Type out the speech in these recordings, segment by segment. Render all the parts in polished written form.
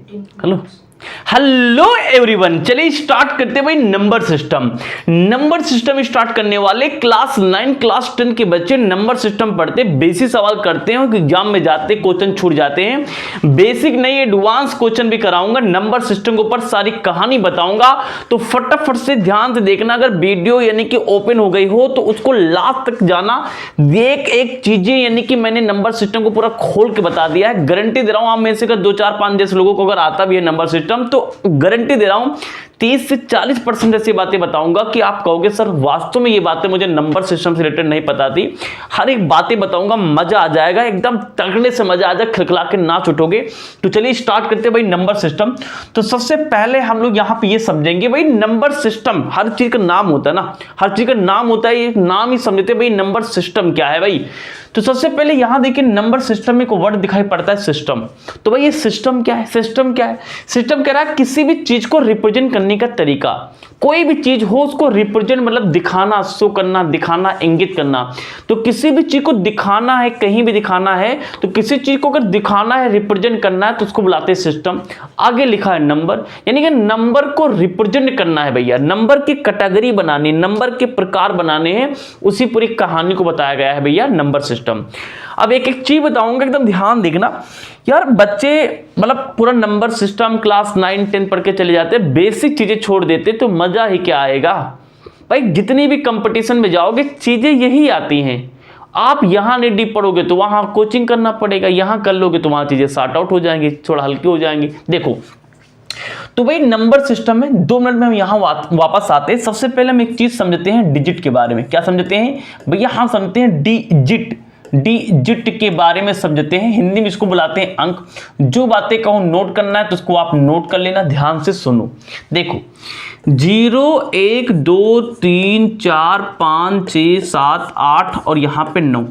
Hello hello everyone, चलिए start करते हैं भाई number system. Number system start करने वाले क्लास 9 क्लास 10 के बच्चे नंबर सिस्टम पढ़ते, बेसिक सवाल करते हैं कि एग्जाम में जाते क्वेश्चन छूट जाते हैं। बेसिक नहीं एडवांस क्वेश्चन भी कराऊंगा, नंबर सिस्टम के ऊपर सारी कहानी बताऊंगा, तो फटाफट से ध्यान से देखना। अगर वीडियो यानी कि ओपन हो गई हो तो उसको लास्ट तक जाना, एक चीजें यानी कि मैंने नंबर सिस्टम को पूरा खोल के बता दिया है। गारंटी दे रहा हूं आप में से अगर 2 4 5 जैसे लोगों को अगर आता भी है नंबर सिस्टम, तो गारंटी दे रहा हूं 30 से 40% ऐसी बातें बताऊंगा कि आप कहोगे सर वास्तव में ये बातें मुझे नंबर सिस्टम से रिलेटेड नहीं पता थी। हर एक बातें बताऊंगा, मजा आ जाएगा, एकदम तगड़े से मजा आ जाएगा, खिलखिला के नाच उठोगे। तो चलिए स्टार्ट करते हैं भाई नंबर सिस्टम। तो सबसे पहले हम लोग यहां पे ये समझेंगे भाई नंबर सिस्टम, हर चीज का नाम होता है ना, हर चीज का नाम होता है, ये नाम ही समझते भाई नंबर सिस्टम क्या है भाई। तो सबसे पहले यहां देखिए नंबर सिस्टम में एक वर्ड दिखाई पड़ता है सिस्टम। तो भाई ये सिस्टम क्या है? सिस्टम क्या है? सिस्टम कह रहा है किसी भी चीज को रिप्रेजेंट करने का तरीका। कोई भी चीज हो उसको रिप्रेजेंट मतलब दिखाना, शो करना, दिखाना, इंगित करना। तो किसी भी चीज को दिखाना है, कहीं भी दिखाना है, तो किसी चीज को अगर दिखाना है, रिप्रेजेंट करना है, तो उसको बुलाते हैं सिस्टम। आगे लिखा है नंबर, यानी कि नंबर को रिप्रेजेंट करना है भैया, नंबर की कैटेगरी बनानी, नंबर के प्रकार बनाने हैं, उसी पूरी कहानी को बताया गया है भैया नंबर सिस्टम। अब एक एक चीज बताऊंगा, एकदम ध्यान देखना यार। बच्चे मतलब पूरा नंबर सिस्टम क्लास 9 10 पढ़ के चले जाते हैं, बेसिक चीजें छोड़ देते, तो मजा ही क्या आएगा भाई। जितनी भी कंपटीशन में जाओगे चीजें यही आती हैं। आप यहां नहीं डीप पढ़ोगे तो वहां कोचिंग करना पड़ेगा, यहां कर लोगे तो वहां चीजें सॉर्ट आउट हो जाएंगी, थोड़ा हल्की हो जाएंगी। देखो तो भाई नंबर सिस्टम में 2 मिनट में हम यहां वापस आते हैं। सबसे पहले हम एक चीज समझते हैं डिजिट के बारे में। क्या समझते हैं भैया? हम समझते हैं डिजिट, डिजिट के बारे में समझते हैं। हिंदी में इसको बुलाते हैं अंक। जो बातें कहूं नोट करना है तो उसको आप नोट कर लेना, ध्यान से सुनो। देखो 0 1 2 3 4 5 6 7 8 और यहां पे 9,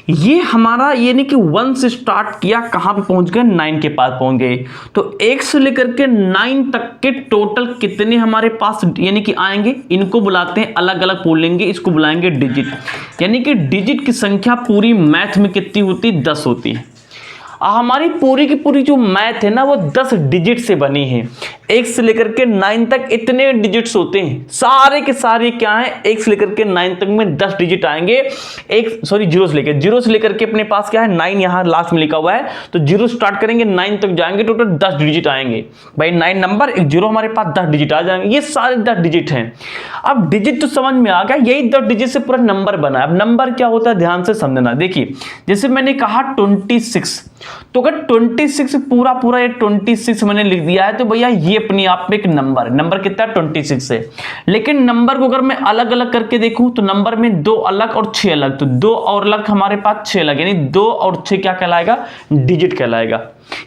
ये हमारा यानी कि 1 से स्टार्ट किया, कहां पे पहुंच गए? 9 के पास पहुंच गए। तो 1 से लेकर के 9 तक के टोटल कितने हमारे पास यानी कि आएंगे? इनको बुलाते हैं अलग अलग बोलेंगे, इसको बुलाएंगे डिजिट। यानी कि डिजिट की संख्या पूरी मैथ में कितनी होती? 10 होती है। हमारी पूरी की पूरी जो मैथ है ना वो 10 डिजिट से बनी है। 1 से लेकर के 9 तक इतने डिजिट्स होते हैं, सारे के सारे क्या हैं? 1 से लेकर के 9 तक में 10 डिजिट आएंगे। 0 से लेकर के अपने पास क्या है? 9 यहां लास्ट में लिखा हुआ है, तो 0 स्टार्ट करेंगे 9 तक जाएंगे, टोटल 10 डिजिट आएंगे भाई। 9 नंबर, एक 0 हमारे पास 10 डिजिट आ जाएंगे, ये सारे 10 डिजिट हैं। अब डिजिट तो समझ में आ गया, यही 10 डिजिट से पूरा नंबर बना है। अब नंबर क्या होता है ध्यान से समझना। देखिए जैसे मैंने कहा 26, तो अगर 26 पूरा ये 26 मैंने लिख दिया है, तो भैया ये अपने आप में एक नंबर कितना है? 26 है। लेकिन नंबर को अगर मैं अलग अलग करके देखूं तो नंबर में 2 अलग और 6 अलग, तो 2 और अलग हमारे पास 6 अलग, यानी 2 और 6 क्या कहलाएगा? डिजिट कहलाएगा।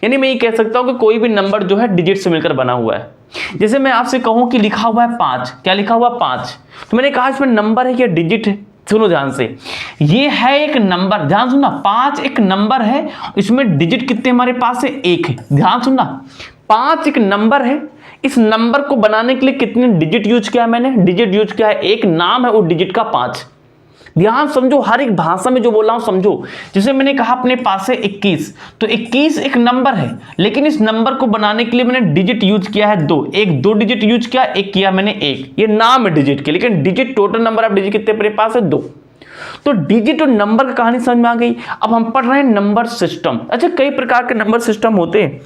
यानी मैं ये कह सकता हूं कि कोई भी नंबर जो है डिजिट से मिलकर बना हुआ है। जैसे मैं आपसे कहूं कि लिखा हुआ है 5, क्या लिखा हुआ 5, तो मैंने कहा इसमें नंबर है या डिजिट है? सुनो ध्यान से, ये है एक नंबर, ध्यान सुनना, 5 एक नंबर है, इसमें डिजिट कितने हमारे पास है? 1 है। ध्यान सुनना, 5 एक नंबर है, इस नंबर को बनाने के लिए कितने डिजिट यूज किया है मैंने? डिजिट यूज किया है, एक नाम है वो डिजिट का 5। ध्यान समझो, हर एक भाषा में जो बोल रहा हूं समझो। जैसे मैंने कहा अपने पास है 21, तो 21 एक नंबर है, लेकिन इस नंबर को बनाने के लिए मैंने डिजिट यूज किया है 2, एक 2 डिजिट यूज किया, एक किया मैंने 1, ये नाम है डिजिट के, लेकिन digit total number of digit कितने मेरे पास है? 2। तो डिजिट और नंबर की कहानी समझ में आ गई। अब हम पढ़ रहे हैं नंबर सिस्टम। अच्छा, कई प्रकार के नंबर सिस्टम होते हैं,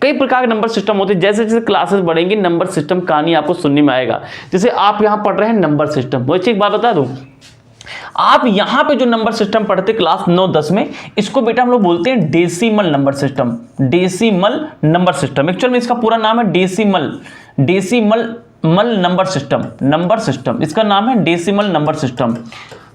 कई प्रकार के नंबर सिस्टम होते हैं। जैसे जैसे क्लासेस बढ़ेंगी नंबर सिस्टम कहानी आपको सुनने में आएगा। जैसे आप यहां पढ़ रहे हैं नंबर सिस्टम, वैसे एक बात बता दूं, आप यहां पे जो नंबर सिस्टम पढ़ते क्लास 9 10 में, इसको बेटा हम लोग बोलते हैं decimal number system. Decimal number system, actual में इसका पूरा नाम है डेसिमल नंबर सिस्टम, इसका नाम है डेसिमल नंबर सिस्टम।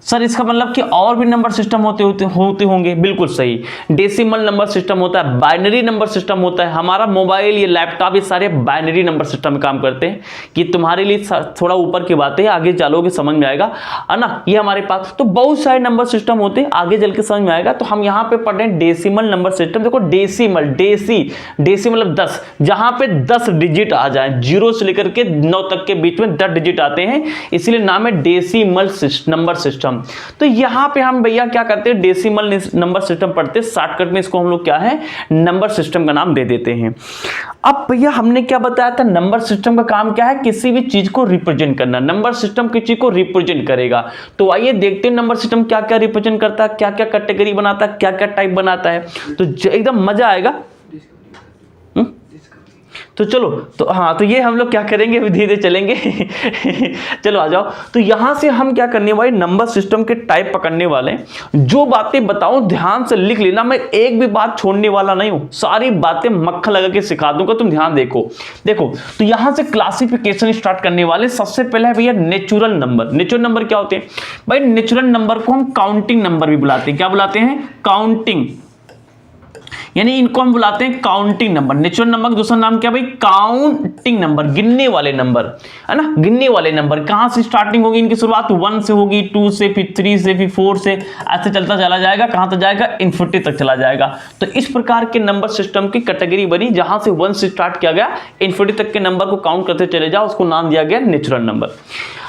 सर इसका मतलब कि और भी नंबर सिस्टम होते होंगे? बिल्कुल सही, डेसिमल नंबर सिस्टम होता है, बाइनरी नंबर सिस्टम होता है। हमारा मोबाइल, ये लैपटॉप, ये सारे बाइनरी नंबर सिस्टम में काम करते हैं। कि तुम्हारे लिए थोड़ा ऊपर की बात है, आगे चलोगे समझ में आएगा, है ना। ये हमारे पास तो बहुत सारे नंबर सिस्टम होते हैं, आगे चल के समझ में आएगा। तो हम यहाँ पे पढ़ रहे हैं डेसिमल नंबर सिस्टम। देखो डेसिमल, डेसी मतलब 10, जहां पे 10 डिजिट आ जाए, 0 से लेकर के 9 तक के बीच में 10 डिजिट आते हैं, इसलिए नाम है डेसिमल नंबर सिस्टम। सिस्टम। तो यहाँ पे हम भैया क्या करते हैं, डेसिमल नंबर सिस्टम पढ़ते हैं, शॉर्टकट में इसको हम लोग क्या है नंबर सिस्टम का नाम दे देते हैं। अब भैया हमने क्या बताया था, नंबर सिस्टम का काम क्या है, किसी भी चीज को रिप्रेजेंट करना। नंबर सिस्टम किसी चीज को रिप्रेजेंट करेगा। तो आइए देखते हैं नंबर सिस्टम क्या क्या रिप्रेजेंट करता है, क्या क्या कैटेगरी बनाता है, क्या क्या टाइप बनाता है। तो एकदम मजा आएगा। तो चलो, तो हाँ, तो ये हम लोग क्या करेंगे, धीरे धीरे चलेंगे। चलो आ जाओ। तो यहां से हम क्या करने वाले, नंबर सिस्टम के टाइप पकड़ने वाले। जो बातें बताऊं ध्यान से लिख लेना, मैं एक भी बात छोड़ने वाला नहीं हूं, सारी बातें मक्खन लगा के सिखा दूंगा, तुम ध्यान देखो। तो यहां से क्लासिफिकेशन स्टार्ट करने वाले। सबसे पहले है भैया नेचुरल नंबर। नेचुरल नंबर क्या होते हैं भाई, नेचुरल नंबर को हम काउंटिंग नंबर भी बुलाते हैं। क्या बुलाते हैं, काउंटिंग, यानी इनको हम बुलाते हैं काउंटिंग नंबर। नेचुरल नंबर का दूसरा नाम क्या भाई, काउंटिंग नंबर, गिनने वाले नंबर, है ना। गिनने वाले नंबर कहां से स्टार्टिंग होगी, इनकी शुरुआत 1 से होगी, 2 से, फिर 3 से, फिर 4 से, ऐसे चलता चला जाएगा। कहां तक जाएगा, इन्फिनिटी तक चला जाएगा। तो इस प्रकार के नंबर सिस्टम की कैटेगरी बनी, जहां से 1 से स्टार्ट किया गया, इन्फिनिटी तक के नंबर को काउंट करते चले जाओ, उसको नाम दिया गया नेचुरल नंबर।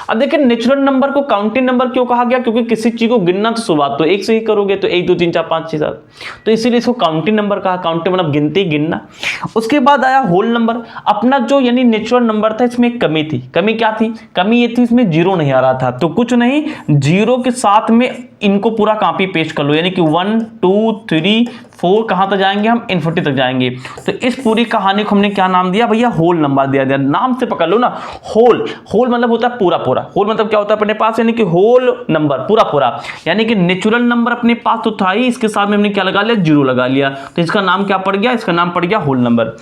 अब देखिए नेचुरल नंबर को काउंटिंग नंबर क्यों कहा गया, क्योंकि किसी चीज को गिनना तो शुरुआत तो 1 से ही करोगे, तो 1 2 3 4 5 6 7, तो इसीलिए इसको काउंटिंग नंबर कहा। काउंटिंग मतलब गिनते, गिनना। उसके बाद आया होल नंबर। अपना जो यानी नेचुरल नंबर था, इसमें एक कमी थी। कमी क्या थी, कमी ये थी इसमें जीरो नहीं आ रहा था। तो कुछ नहीं, जीरो के साथ में इनको पूरा कॉपी पेस्ट कर लो, यानी कि 1 2 3 4 कहां तक जाएंगे हम, इन्फिनिटी तक जाएंगे। तो इस पूरी कहानी को हमने क्या नाम दिया भैया, होल नंबर दिया। नाम से पकड़ लो ना, होल। होल मतलब होता है पूरा पूरा। होल मतलब क्या होता है अपने पास, यानी कि होल नंबर, पूरा पूरा। यानी कि नेचुरल नंबर अपने पास तो था ही, इसके साथ में हमने क्या लगा लिया, जीरो लगा लिया। तो इसका नाम क्या पड़ गया, इसका नाम पड़ गया होल नंबर।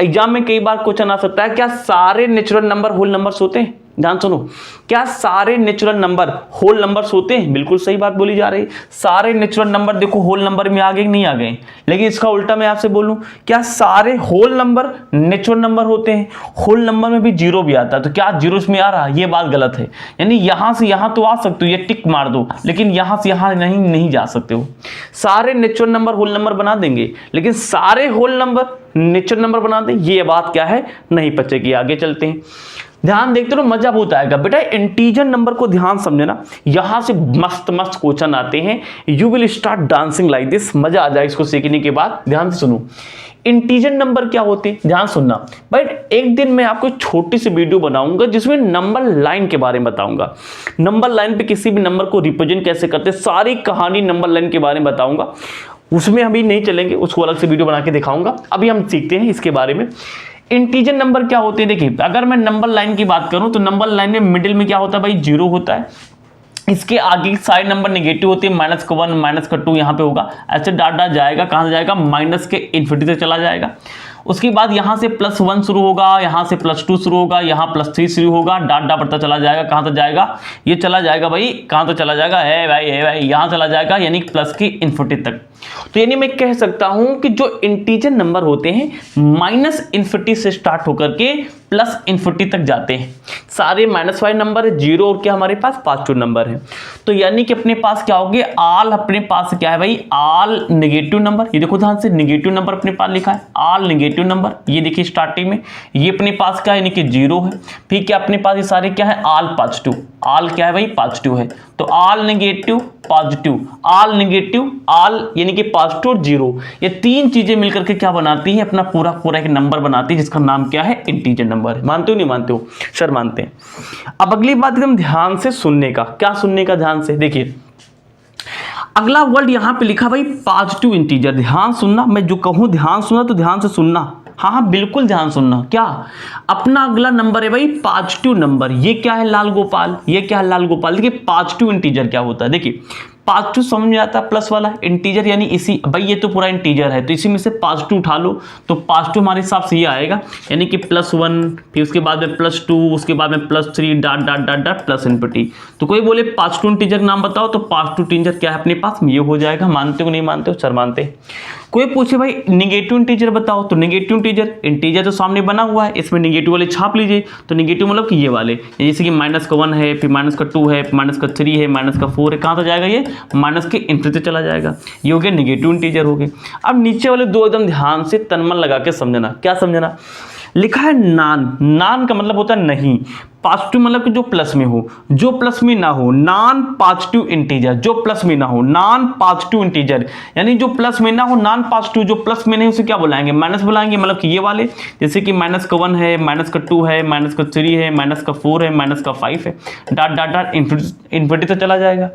एग्जाम में कई बार क्वेश्चन आ सकता है, क्या सारे नेचुरल नंबर होल नंबर्स होते हैं। ध्यान सुनो, क्या सारे नेचुरल नंबर होल नंबर्स होते हैं। बिल्कुल सही बात बोली जा रही है। सारे नेचुरल नंबर देखो होल नंबर में आ गए, नहीं आ गए। लेकिन इसका उल्टा मैं आपसे बोलूं, क्या सारे होल नंबर नेचुरल नंबर होते हैं। होल नंबर में भी जीरो भी आता है, तो क्या जीरो इसमें आ रहा है, ये बात गलत है। यानी यहां से यहां तो आ सकते हो, ये टिक मार दो, लेकिन यहां से यहां नहीं जा सकते हो। सारे नेचुरल नंबर होल नंबर बना देंगे, लेकिन सारे होल नंबर नेचुरल नंबर बना दें, ये बात क्या है, नहीं बचेगी। आगे चलते हैं, ध्यान देखते रहो, मजा बहुत आएगा बेटा। इंटीजर नंबर को ध्यान समझना, यहां से मस्त मस्त क्वेश्चन आते हैं। You will start dancing like this, मजा आ जाएगा इसको सीखने के बाद। ध्यान से सुनो, इंटीजर नंबर क्या होते हैं, ध्यान सुनना। बट एक दिन मैं आपको छोटी सी वीडियो बनाऊंगा जिसमें नंबर लाइन के बारे में बताऊंगा। नंबर लाइन पे किसी भी नंबर को रिप्रेजेंट कैसे करते, सारी कहानी नंबर लाइन के बारे में बताऊंगा। उसमें अभी नहीं चलेंगे, उसको अलग से वीडियो बना के दिखाऊंगा। अभी हम सीखते हैं इसके बारे में। इंटीजर नंबर क्या होते हैं, देखिए अगर मैं नंबर लाइन की बात करूं तो नंबर लाइन में मिडिल में क्या होता है भाई, जीरो होता है। इसके आगे साइड नंबर नेगेटिव होते हैं, -1 -2 यहाँ पे होगा। ऐसे डाट डाट जाएगा, कहां से जाएगा, माइनस के इन्फिनिटी से चला जाएगा। उसके बाद यहां से +1 शुरू होगा, यहां से +2 शुरू होगा, यहां +3 शुरू होगा, डाट डाट बढ़ता चला जाएगा। कहां तक जाएगा, ये चला जाएगा भाई, कहां तक चला जाएगा, है भाई यहां चला जाएगा, यानी प्लस की इन्फिनिटी तक। तो यानी मैं कह सकता हूं कि जो इंटीजर नंबर होते हैं -इन्फिनिटी से स्टार्ट होकर के +इन्फिनिटी तक जाते हैं। सारे -5 नंबर है, जीरो और क्या हमारे पास पॉजिटिव नंबर है। तो यानी कि अपने पास क्या होगे, ऑल अपने पास क्या है भाई, ऑल नेगेटिव नंबर। ये देखो ध्यान से, नेगेटिव नंबर अपने पास लिखा है, ऑल नेगेटिव नंबर। ये देखिए स्टार्टिंग में ये अपने पास क्या है, यानी कि जीरो है। फिर क्या अपने पास ये सारे क्या है, ऑल पॉजिटिव। ऑल क्या है भाई, पॉजिटिव है। तो all negative positive, all negative, all यानी कि पॉजिटिव और जीरो, ये तीन चीजें मिलकर के क्या बनाती है, अपना पूरा पूरा एक नंबर बनाती है, जिसका नाम क्या है, इंटीजर नंबर है। मानते हो नहीं मानते हो, सर मानते हैं। अब अगली बात एकदम ध्यान से सुनने का, क्या सुनने का, ध्यान से देखिए। अगला वर्ड यहां पे लिखा भाई पॉजिटिव इंटीजर। ध्यान सुनना, मैं जो कहूं ध्यान सुनना, तो ध्यान से सुनना। हाँ बिल्कुल ध्यान सुनना। क्या, अपना अगला नंबर है भाई पॉजिटिव नंबर। ये क्या है लाल गोपाल, ये क्या है लाल गोपाल, देखिए पॉजिटिव इंटीजर क्या होता है। देखिए पॉजिटिव समझ में आता है, प्लस वाला इंटीजर, यानी इसी भाई ये तो पूरा इंटीजर है, तो इसी में से पॉजिटिव उठा लो, तो पॉजिटिव हमारे हिसाब से ये आएगा, यानी कि +1, फिर उसके बाद में +2, उसके बाद में +3 dot dot dot dot plus infinity. तो कोई बोले पॉजिटिव इंटीजर नाम बताओ, तो पॉजिटिव इंटीजर क्या है अपने पास, ये हो जाएगा। मानते हो नहीं मानते हो, सर मानते। कोई पूछे भाई नेगेटिव इंटीजर बताओ, तो नेगेटिव इंटीजर तो सामने बना हुआ है, इसमें नेगेटिव वाले छाप लीजिए। तो नेगेटिव मतलब कि ये वाले, जैसे कि -1 है, फिर -2 है, -3 है, -4 है, कहां तक जाएगा, ये माइनस के इन्फिनिटी चला जाएगा। ये हो गया नेगेटिव इंटीजर हो गए। अब नीचे वाले दो एकदम ध्यान से तन मन लगा के समझना। क्या समझना, लिखा है नान। नान का मतलब होता है नहीं। पॉजिटिव मतलब कि जो प्लस में हो, जो प्लस में ना हो, नॉन पॉजिटिव इंटीजर, जो प्लस में ना हो, नॉन पॉजिटिव इंटीजर, यानी जो प्लस में ना हो, नॉन पॉजिटिव, जो प्लस में नहीं, उसे क्या बुलाएंगे, माइनस बुलाएंगे। मतलब कि ये वाले, जैसे कि -1 है, -2 है, -3 है, -4 है, -5 है, डॉट डॉट डॉट इन्फिनिटी तक चला जाएगा।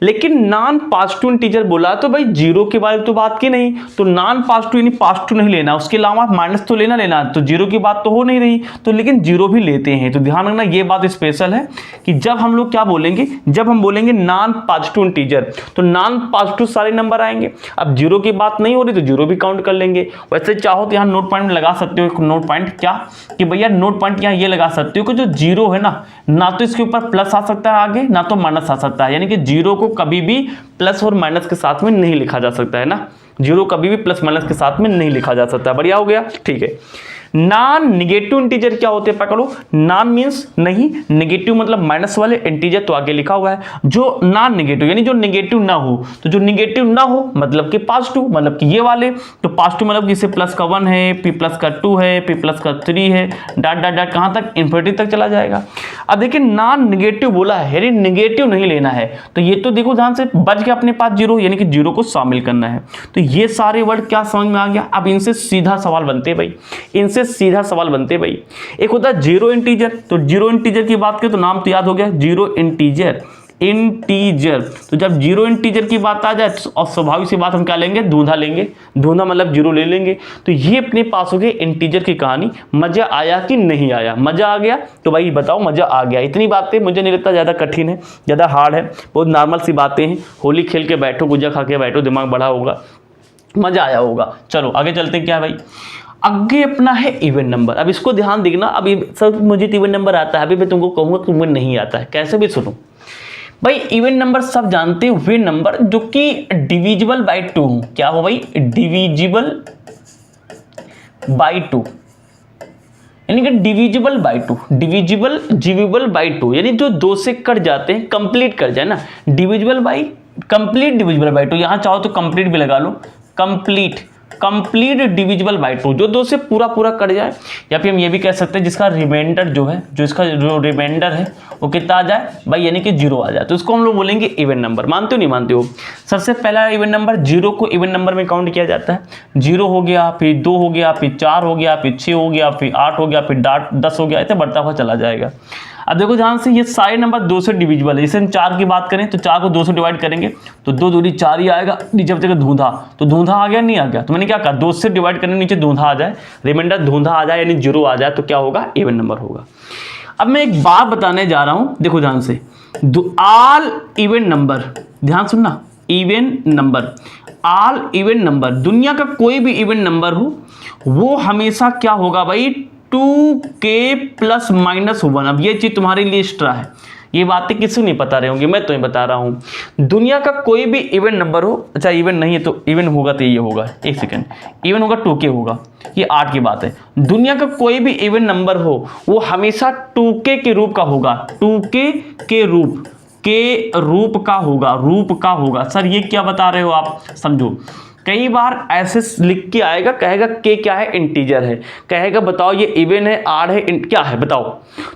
लेकिन नॉन पॉजिटिव इंटीजर बोला तो भाई जीरो के बारे में तो बात की नहीं, तो नॉन पॉजिटिव यानी पॉजिटिव नहीं लेना, उसके अलावा माइनस तो लेना, तो जीरो की बात तो हो नहीं रही, तो लेकिन जीरो भी लेते हैं। तो ध्यान रखना ये बात स्पेशल है कि जब हम लोग क्या बोलेंगे, जब हम बोलेंगे नॉन पॉजिटिव इंटीजर, तो नॉन पॉजिटिव सारे नंबर आएंगे। अब जीरो की बात नहीं हो रही तो जीरो भी काउंट कर लेंगे। वैसे चाहो तो यहाँ नोट पॉइंट लगा सकते हो, नोट पॉइंट क्या कि भैया नोट पॉइंट यहाँ ये लगा सकते हो कि जो जीरो है ना तो इसके ऊपर प्लस आ सकता है आगे, ना तो माइनस आ सकता है, यानी कि जीरो को कभी भी प्लस और माइनस के साथ में नहीं लिखा जा सकता है ना, जीरो कभी भी प्लस माइनस के साथ में नहीं लिखा जा सकता। बढ़िया हो गया, ठीक है। नॉन निगेटिव इंटीजर क्या होते हैं पकड़ो, नॉन मींस नहीं, निगेटिव मतलब माइनस वाले, इंटीजर तो आगे लिखा हुआ है। जो नॉन निगेटिव यानी जो निगेटिव ना हो, तो जो निगेटिव ना हो मतलब कि पॉजिटिव, मतलब कि ये वाले, तो पॉजिटिव मतलब जैसे +1 है, P+2 है, P+3 है, डॉट डॉट डॉट कहां तक, इन्फिनिटी तक चला जाएगा। अब देखिए नॉन निगेटिव बोला है, यानी निगेटिव नहीं लेना है, तो ये तो देखो ध्यान से बच गया अपने पास जीरो, यानी कि जीरो को शामिल करना है। तो ये सारे वर्ड क्या समझ में आ गया। अब इनसे सीधा सवाल बनते भाई, इनसे सीधा सवाल बनते भाई। एक होता है जीरो इंटीजर, तो जीरो इंटीजर की बात करें तो नाम तो याद हो गया, जीरो इंटीजर। तो जब जीरो इंटीजर की बात आ जाए तो और स्वाभाविक सी बात हम क्या लेंगे, धूंधा लेंगे, धूंधा मतलब जीरो ले लेंगे। तो ये अपने पास हो गए इंटीजर की कहानी। मजा आया कि नहीं आया, मजा आ गया तो भाई बताओ मजा आ गया। इतनी बातें मुझे नहीं लगता ज़्यादा कठिन है, ज़्यादा हार्ड है, बहुत नॉर्मल सी बातें हैं। होली खेल के बैठो, गुजा खा के बैठो, दिमाग बढ़ा होगा, मजा आया होगा। चलो आगे चलते हैं। क्या भाई आगे अपना है इवन नंबर। अब इसको ध्यान देखना, अभी सब मुझे इवन नंबर आता है, अभी मैं तुमको कहूँगा तुम्हें नहीं आता है, कैसे भी सुनो भाई। इवन नंबर सब जानते हुए नंबर जो कि डिविजिबल बाई 2 हो। क्या हो भाई, डिविजिबल बाई 2, यानी कि डिविजिबल बाई 2, डिविजिबल बाई 2, यानी जो 2 से कट जाते हैं, कंप्लीट कर जाए ना, divisible by complete divisible by 2, यहां चाहो तो कंप्लीट भी लगा लो, कंप्लीट डिविजिबल बाई 2, जो 2 से पूरा कट जाए। या फिर हम ये भी कह सकते हैं जिसका रिमाइंडर जो है, जो इसका जो रिमाइंडर है वो कितना आ जाए भाई, यानी कि जीरो आ जाए, तो इसको हम लोग बोलेंगे इवन नंबर। मानते हो नहीं मानते हो। सबसे पहला इवन नंबर जीरो को इवन नंबर में काउंट किया जाता है। 0 हो गया, फिर 2 हो गया, फिर 4 हो गया, फिर 6 हो गया, फिर 8 हो गया, फिर 10 हो गया, ऐसे बढ़ता हुआ चला जाएगा। अब देखो ध्यान से, ये सारे नंबर 2 से डिविजिबल है। जैसे हम 4 की बात करें तो 4 को 2 से डिवाइड करेंगे तो 2 दूनी 4 ही आएगा, नीचे बचेगा धूंधा, तो धूंधा आ गया नहीं आ गया, तो मैंने क्या कहा 2 से डिवाइड करने नीचे धूंधा आ जाए, रिमाइंडर धूंधा आ जाए, यानी 0 आ जाए, तो क्या होगा, इवन नंबर होगा। अब मैं एक बात बताने जा रहा हूं, देखो ध्यान से, ऑल इवन नंबर, ध्यान सुनना, even number, all even number, दुनिया का कोई भी इवन नंबर हो वो हमेशा क्या होगा भाई, 2k ± 1। अब ये चीज तुम्हारे लिए एक्स्ट्रा है, ये बातें किसी नहीं पता रहे होंगे, मैं तुम्हें बता रहा हूं। दुनिया का कोई भी इवन नंबर हो, अच्छा इवन नहीं है तो इवन होगा तो ये होगा, एक सेकंड, इवन होगा 2k होगा, ये 8 की बात है। दुनिया का कोई भी इवन नंबर हो वो हमेशा 2k के रूप का होगा, 2k के रूप का होगा। सर ये क्या बता रहे हो आप, समझो। कई बार ऐसे लिख के आएगा, कहेगा के क्या है, इंटीजर है, कहेगा बताओ ये इवन है, आड है, क्या है बताओ,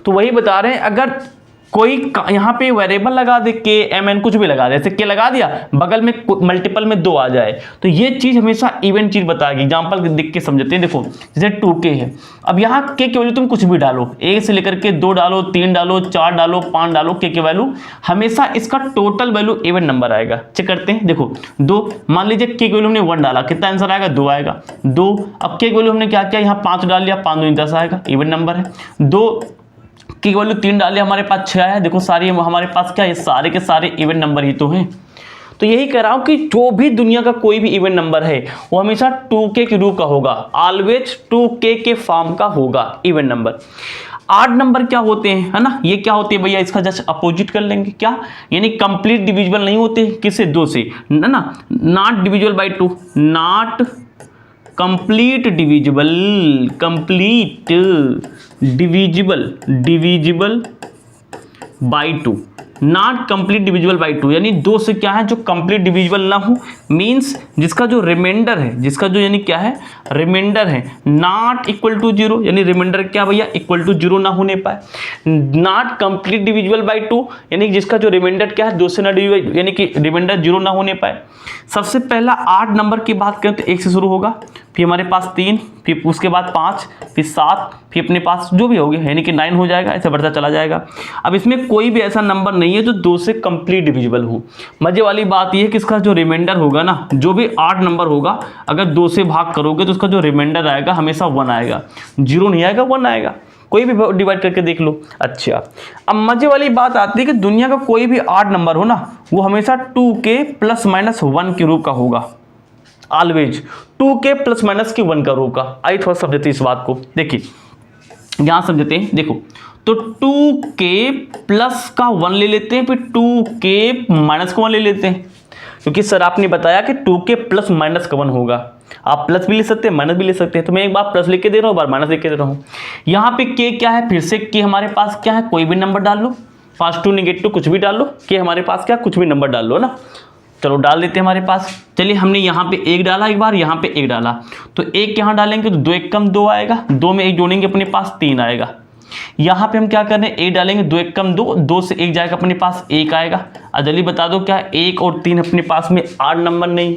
तो वही बता रहे हैं। अगर कोई यहाँ पे वेरिएबल लगा दे, के एम एन कुछ भी लगा दे, जैसे के लगा दिया, बगल में मल्टीपल में 2 आ जाए, तो ये चीज हमेशा इवन चीज बताएगी। एग्जांपल देख के समझते हैं, देखो जैसे 2k है, अब यहाँ के वैल्यू तुम कुछ भी डालो, 1 से लेकर के 2 डालो, 3 डालो, 4 डालो, 5 डालो, के वैल्यू हमेशा इसका टोटल वैल्यू इवन नंबर आएगा। चेक करते हैं, देखो 2, मान लीजिए के वैल्यू हमने 1 डाला, कितना आंसर आएगा, 2 आएगा, 2। अब के वैल्यू हमने क्या किया, यहाँ 5 डाल दिया, 5 दूनी 10 आएगा, इवन नंबर है। 2 की वैल्यू 3 डाले, हमारे पास 6 आया, देखो सारी हमारे पास क्या है, सारे के सारे इवन नंबर ही तो हैं। तो यही कह रहा हूं कि जो भी दुनिया का कोई भी इवन नंबर है वो हमेशा 2k के रूप का होगा, ऑलवेज 2k के फॉर्म का होगा इवन नंबर। 8 नंबर क्या होते हैं, है ना, ये क्या होते हैं भैया, इसका जस्ट अपोजिट कर लेंगे, क्या यानी कंप्लीट डिविजिबल नहीं होते, किससे, 2 से, ना, not divisible by 2, not complete divisible by 2, not complete divisible by 2, यानी 2 से क्या है जो कंप्लीट डिविजिबल ना हो, मीन्स जिसका जो रिमाइंडर है, जिसका जो यानी क्या है रिमाइंडर है नॉट इक्वल टू 0, यानी रिमाइंडर क्या भैया इक्वल टू 0 ना होने पाए। नॉट कंप्लीट डिविजिबल बाई 2, यानी जिसका जो रिमाइंडर क्या है 2 से ना डिविजिबल, यानी कि रिमाइंडर 0 ना होने पाए। सबसे पहला 8 नंबर की बात करें तो 1 से शुरू होगा, फिर हमारे पास 3, फिर उसके बाद 5, फिर 7, फिर अपने पास जो भी हो गया यानी कि 9 हो जाएगा, ऐसे बढ़ता चला जाएगा। अब इसमें कोई भी ऐसा नंबर नहीं है जो 2 से कंप्लीट डिविजिबल हो। मजे वाली बात यह है कि इसका जो रिमाइंडर होगा ना, जो भी 8 नंबर होगा अगर 2 से भाग करोगे तो उसका जो रिमाइंडर आएगा हमेशा 1 आएगा, 0 नहीं आएगा, 1 आएगा। कोई भी डिवाइड करके देख लो। अच्छा, अब मजे वाली बात आती है कि दुनिया का कोई भी 8 नंबर हो ना, वो हमेशा 2 के प्लस माइनस 1 के रूप का होगा, ऑलवेज 2 के प्लस माइनस के 1 का रूप का। आई थोड़ा समझते इस बात को, देखिए यहां समझते हैं। देखो तो 2 के प्लस का 1 ले लेते हैं, फिर 2 के माइनस का 1 ले लेते हैं, क्योंकि सर आपने बताया कि 2 के प्लस माइनस का 1 होगा। आप प्लस भी ले सकते हैं, माइनस भी ले सकते हैं, तो मैं एक बार प्लस लेके दे रहा हूँ, बार माइनस लेके दे रहा हूँ। यहाँ पे के क्या है, फिर से के हमारे पास क्या है, कोई भी नंबर डाल लो, पॉजिटिव नेगेटिव कुछ भी डाल लो, के हमारे पास क्या कुछ भी नंबर डाल लो ना। चलो डाल देते हैं हमारे पास। चलिए हमने यहाँ पे 1 डाला, एक बार यहाँ पे 1 डाला, तो 1 यहाँ डालेंगे तो 2 1 कम 2 आएगा, 2 में 1 जोड़ेंगे अपने पास 3 आएगा। यहाँ पे हम क्या कर रहे हैं, 1 डालेंगे, 2 1 कम 2, 2 से 1 जाएगा अपने पास 1 आएगा। जल्दी बता दो क्या 1 और 3 अपने पास में 8 नंबर नहीं,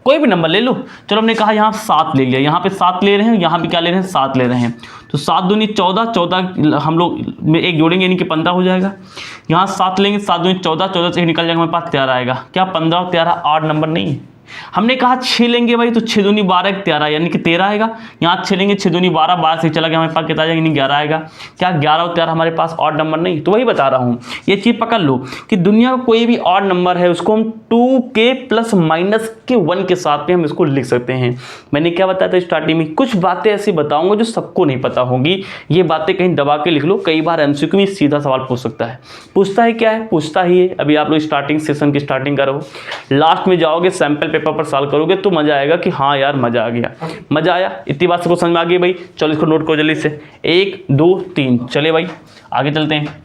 कोई भी नंबर ले लो। चलो हमने कहा यहाँ 7 ले लिया, यहाँ पे 7 ले रहे हैं, यहाँ भी क्या ले रहे हैं 7 ले रहे हैं, तो 7 दूनी 14, 14 हम लोग में 1 जोड़ेंगे यानी कि 15 हो जाएगा। यहाँ 7 लेंगे, 7 दूनी 14, 14 से 1 निकल जाएगा, हमारे पास 13 आएगा। क्या 15 और 13 8 नंबर नहीं है। हमने कहा 6 लेंगे भाई, तो 6 दूनी 12 13 यानी कि 13 आएगा। यहाँ 6 लेंगे, 6 दूनी 12, 12 से चला गया हमारे पास कितना आएगा, यानी 11 आएगा। क्या 11 और 13 हमारे पास ऑड नंबर नहीं, तो वही बता रहा हूँ। ये चीज़ पकड़ लो कि दुनिया का कोई भी ऑड नंबर है उसको हम 2 के प्लस माइनस के 1 के साथ में हम इसको लिख सकते हैं। मैंने क्या बताया था स्टार्टिंग में, कुछ बातें ऐसी बताऊंगा जो सबको नहीं पता होंगी, ये बातें कहीं दबा के लिख लो। कई बार एमसीक्यू में सीधा सवाल पूछ सकता है, पूछता है क्या है, पूछता ही है। अभी आप लोग स्टार्टिंग सेशन की स्टार्टिंग करो, लास्ट में जाओगे सैंपल पेपर पर सॉल्व करोगे तो मजा आएगा कि हाँ यार मजा आ गया, मजा आया। इतनी बात सबको समझ में आ गई भाई। चलो इसको नोट करो जल्दी से, 1 2 3। चले भाई आगे चलते हैं।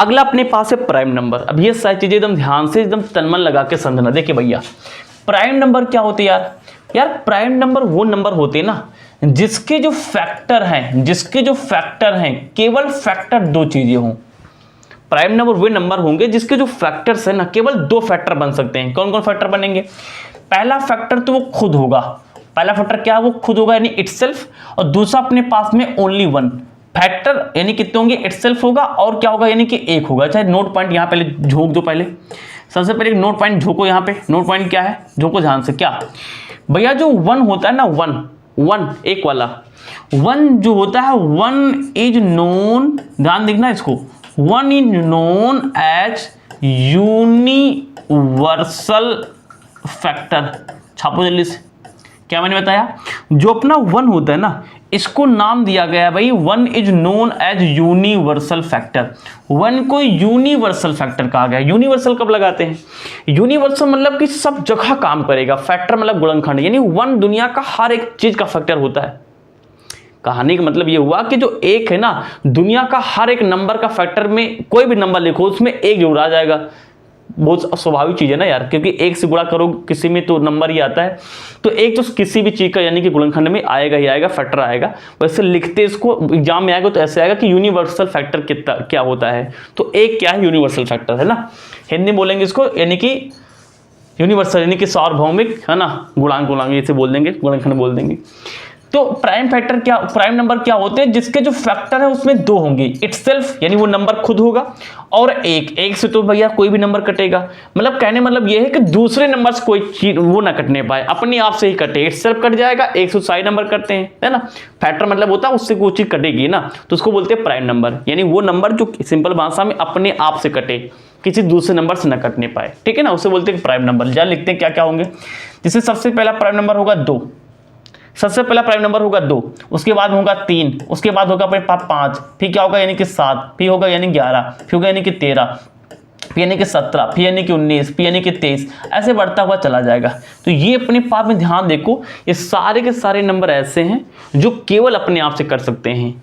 अगला अपने पास है प्राइम नंबर। अब ये सारी चीजें एकदम ध्यान से एकदम तनमन लगा के समझना। देखिए भैया प्राइम नंबर क्या होते हैं यार प्राइम नंबर वो नंबर होते हैं ना जिसके जो फैक्टर हैं केवल फैक्टर 2 चीजें हों। प्राइम नंबर वे नंबर होंगे जिसके जो फैक्टर्स है ना केवल 2 फैक्टर बन सकते हैं। कौन कौन फैक्टर बनेंगे? पहला फैक्टर तो वो खुद होगा, पहला फैक्टर क्या है, वो खुद होगा यानी इटसेल्फ, और दूसरा अपने पास में ओनली 1 फैक्टर यानी कितने होंगे, इटसेल्फ होगा और क्या होगा यानी कि 1 होगा। चाहे नोट पॉइंट यहाँ पहले झोंक दो, पहले सबसे पहले एक नोट पॉइंट झोंको। यहाँ पे नोट पॉइंट क्या है, झोंको ध्यान से। क्या भैया जो 1 होता है ना, 1 एक वाला 1 जो होता है, 1 इज नोन, ध्यान देखना इसको, 1 is known as universal factor. छापो जल्दी से, क्या मैंने बताया, जो अपना 1 होता है ना इसको नाम दिया गया है भाई 1 is known as universal factor. 1 को यूनिवर्सल फैक्टर कहा गया। यूनिवर्सल कब लगाते हैं, यूनिवर्सल मतलब कि सब जगह काम करेगा, फैक्टर मतलब गुणनखंड, यानी 1 दुनिया का हर एक चीज का फैक्टर होता है। कहानी का मतलब ये हुआ कि जो 1 है ना दुनिया का हर एक नंबर का फैक्टर में कोई भी नंबर लिखो उसमें 1 जरूर आ जाएगा। बहुत स्वाभाविक चीज है ना यार, क्योंकि 1 से गुणा करो किसी में तो नंबर ही आता है, तो 1 तो किसी भी चीज का यानी कि गुणनखंड में आएगा ही आएगा, फैक्टर आएगा। वैसे लिखते इसको एग्जाम में आएगा तो ऐसे आएगा कि यूनिवर्सल फैक्टर कितना क्या होता है, तो 1 क्या है, यूनिवर्सल फैक्टर है ना। हिंदी में बोलेंगे इसको यानी कि यूनिवर्सल यानी कि सार्वभौमिक है ना, गुणांक ऐसे बोल देंगे, गुणनखंड बोल देंगे। तो प्राइम फैक्टर क्या, प्राइम नंबर क्या होते हैं जिसके जो फैक्टर है उसमें 2 होंगे, इटसेल्फ यानी वो नंबर खुद होगा, और 1 से तो भैया कोई भी नंबर कटेगा। मतलब कहने मतलब ये है कि दूसरे नंबर से कोई चीज वो ना कटने पाए, अपने आप से ही कटे, इटसेल्फ कट जाएगा, 1 से सारे नंबर कटते हैं है ना। फैक्टर मतलब होता है उससे कोई चीज कटेगी ना, तो उसको बोलते हैं प्राइम नंबर, यानी वो नंबर जो सिंपल भाषा में अपने आप से कटे, किसी दूसरे नंबर से ना कटने पाए, ठीक है ना, उसे बोलते हैं प्राइम नंबर। जहाँ लिखते हैं क्या क्या होंगे, जिससे सबसे पहला प्राइम नंबर होगा 2, सबसे पहला प्राइम नंबर होगा 2, उसके बाद होगा 3, उसके बाद होगा अपने पास 5, फिर क्या होगा यानी कि 7, फिर होगा यानी 11, फिर होगा यानी कि 13, फिर यानी कि 17, फिर यानी कि 19, फिर यानी कि 23, ऐसे बढ़ता हुआ चला जाएगा। तो ये अपने पास में ध्यान देखो, ये सारे के सारे नंबर ऐसे हैं जो केवल अपने आप से कर सकते हैं,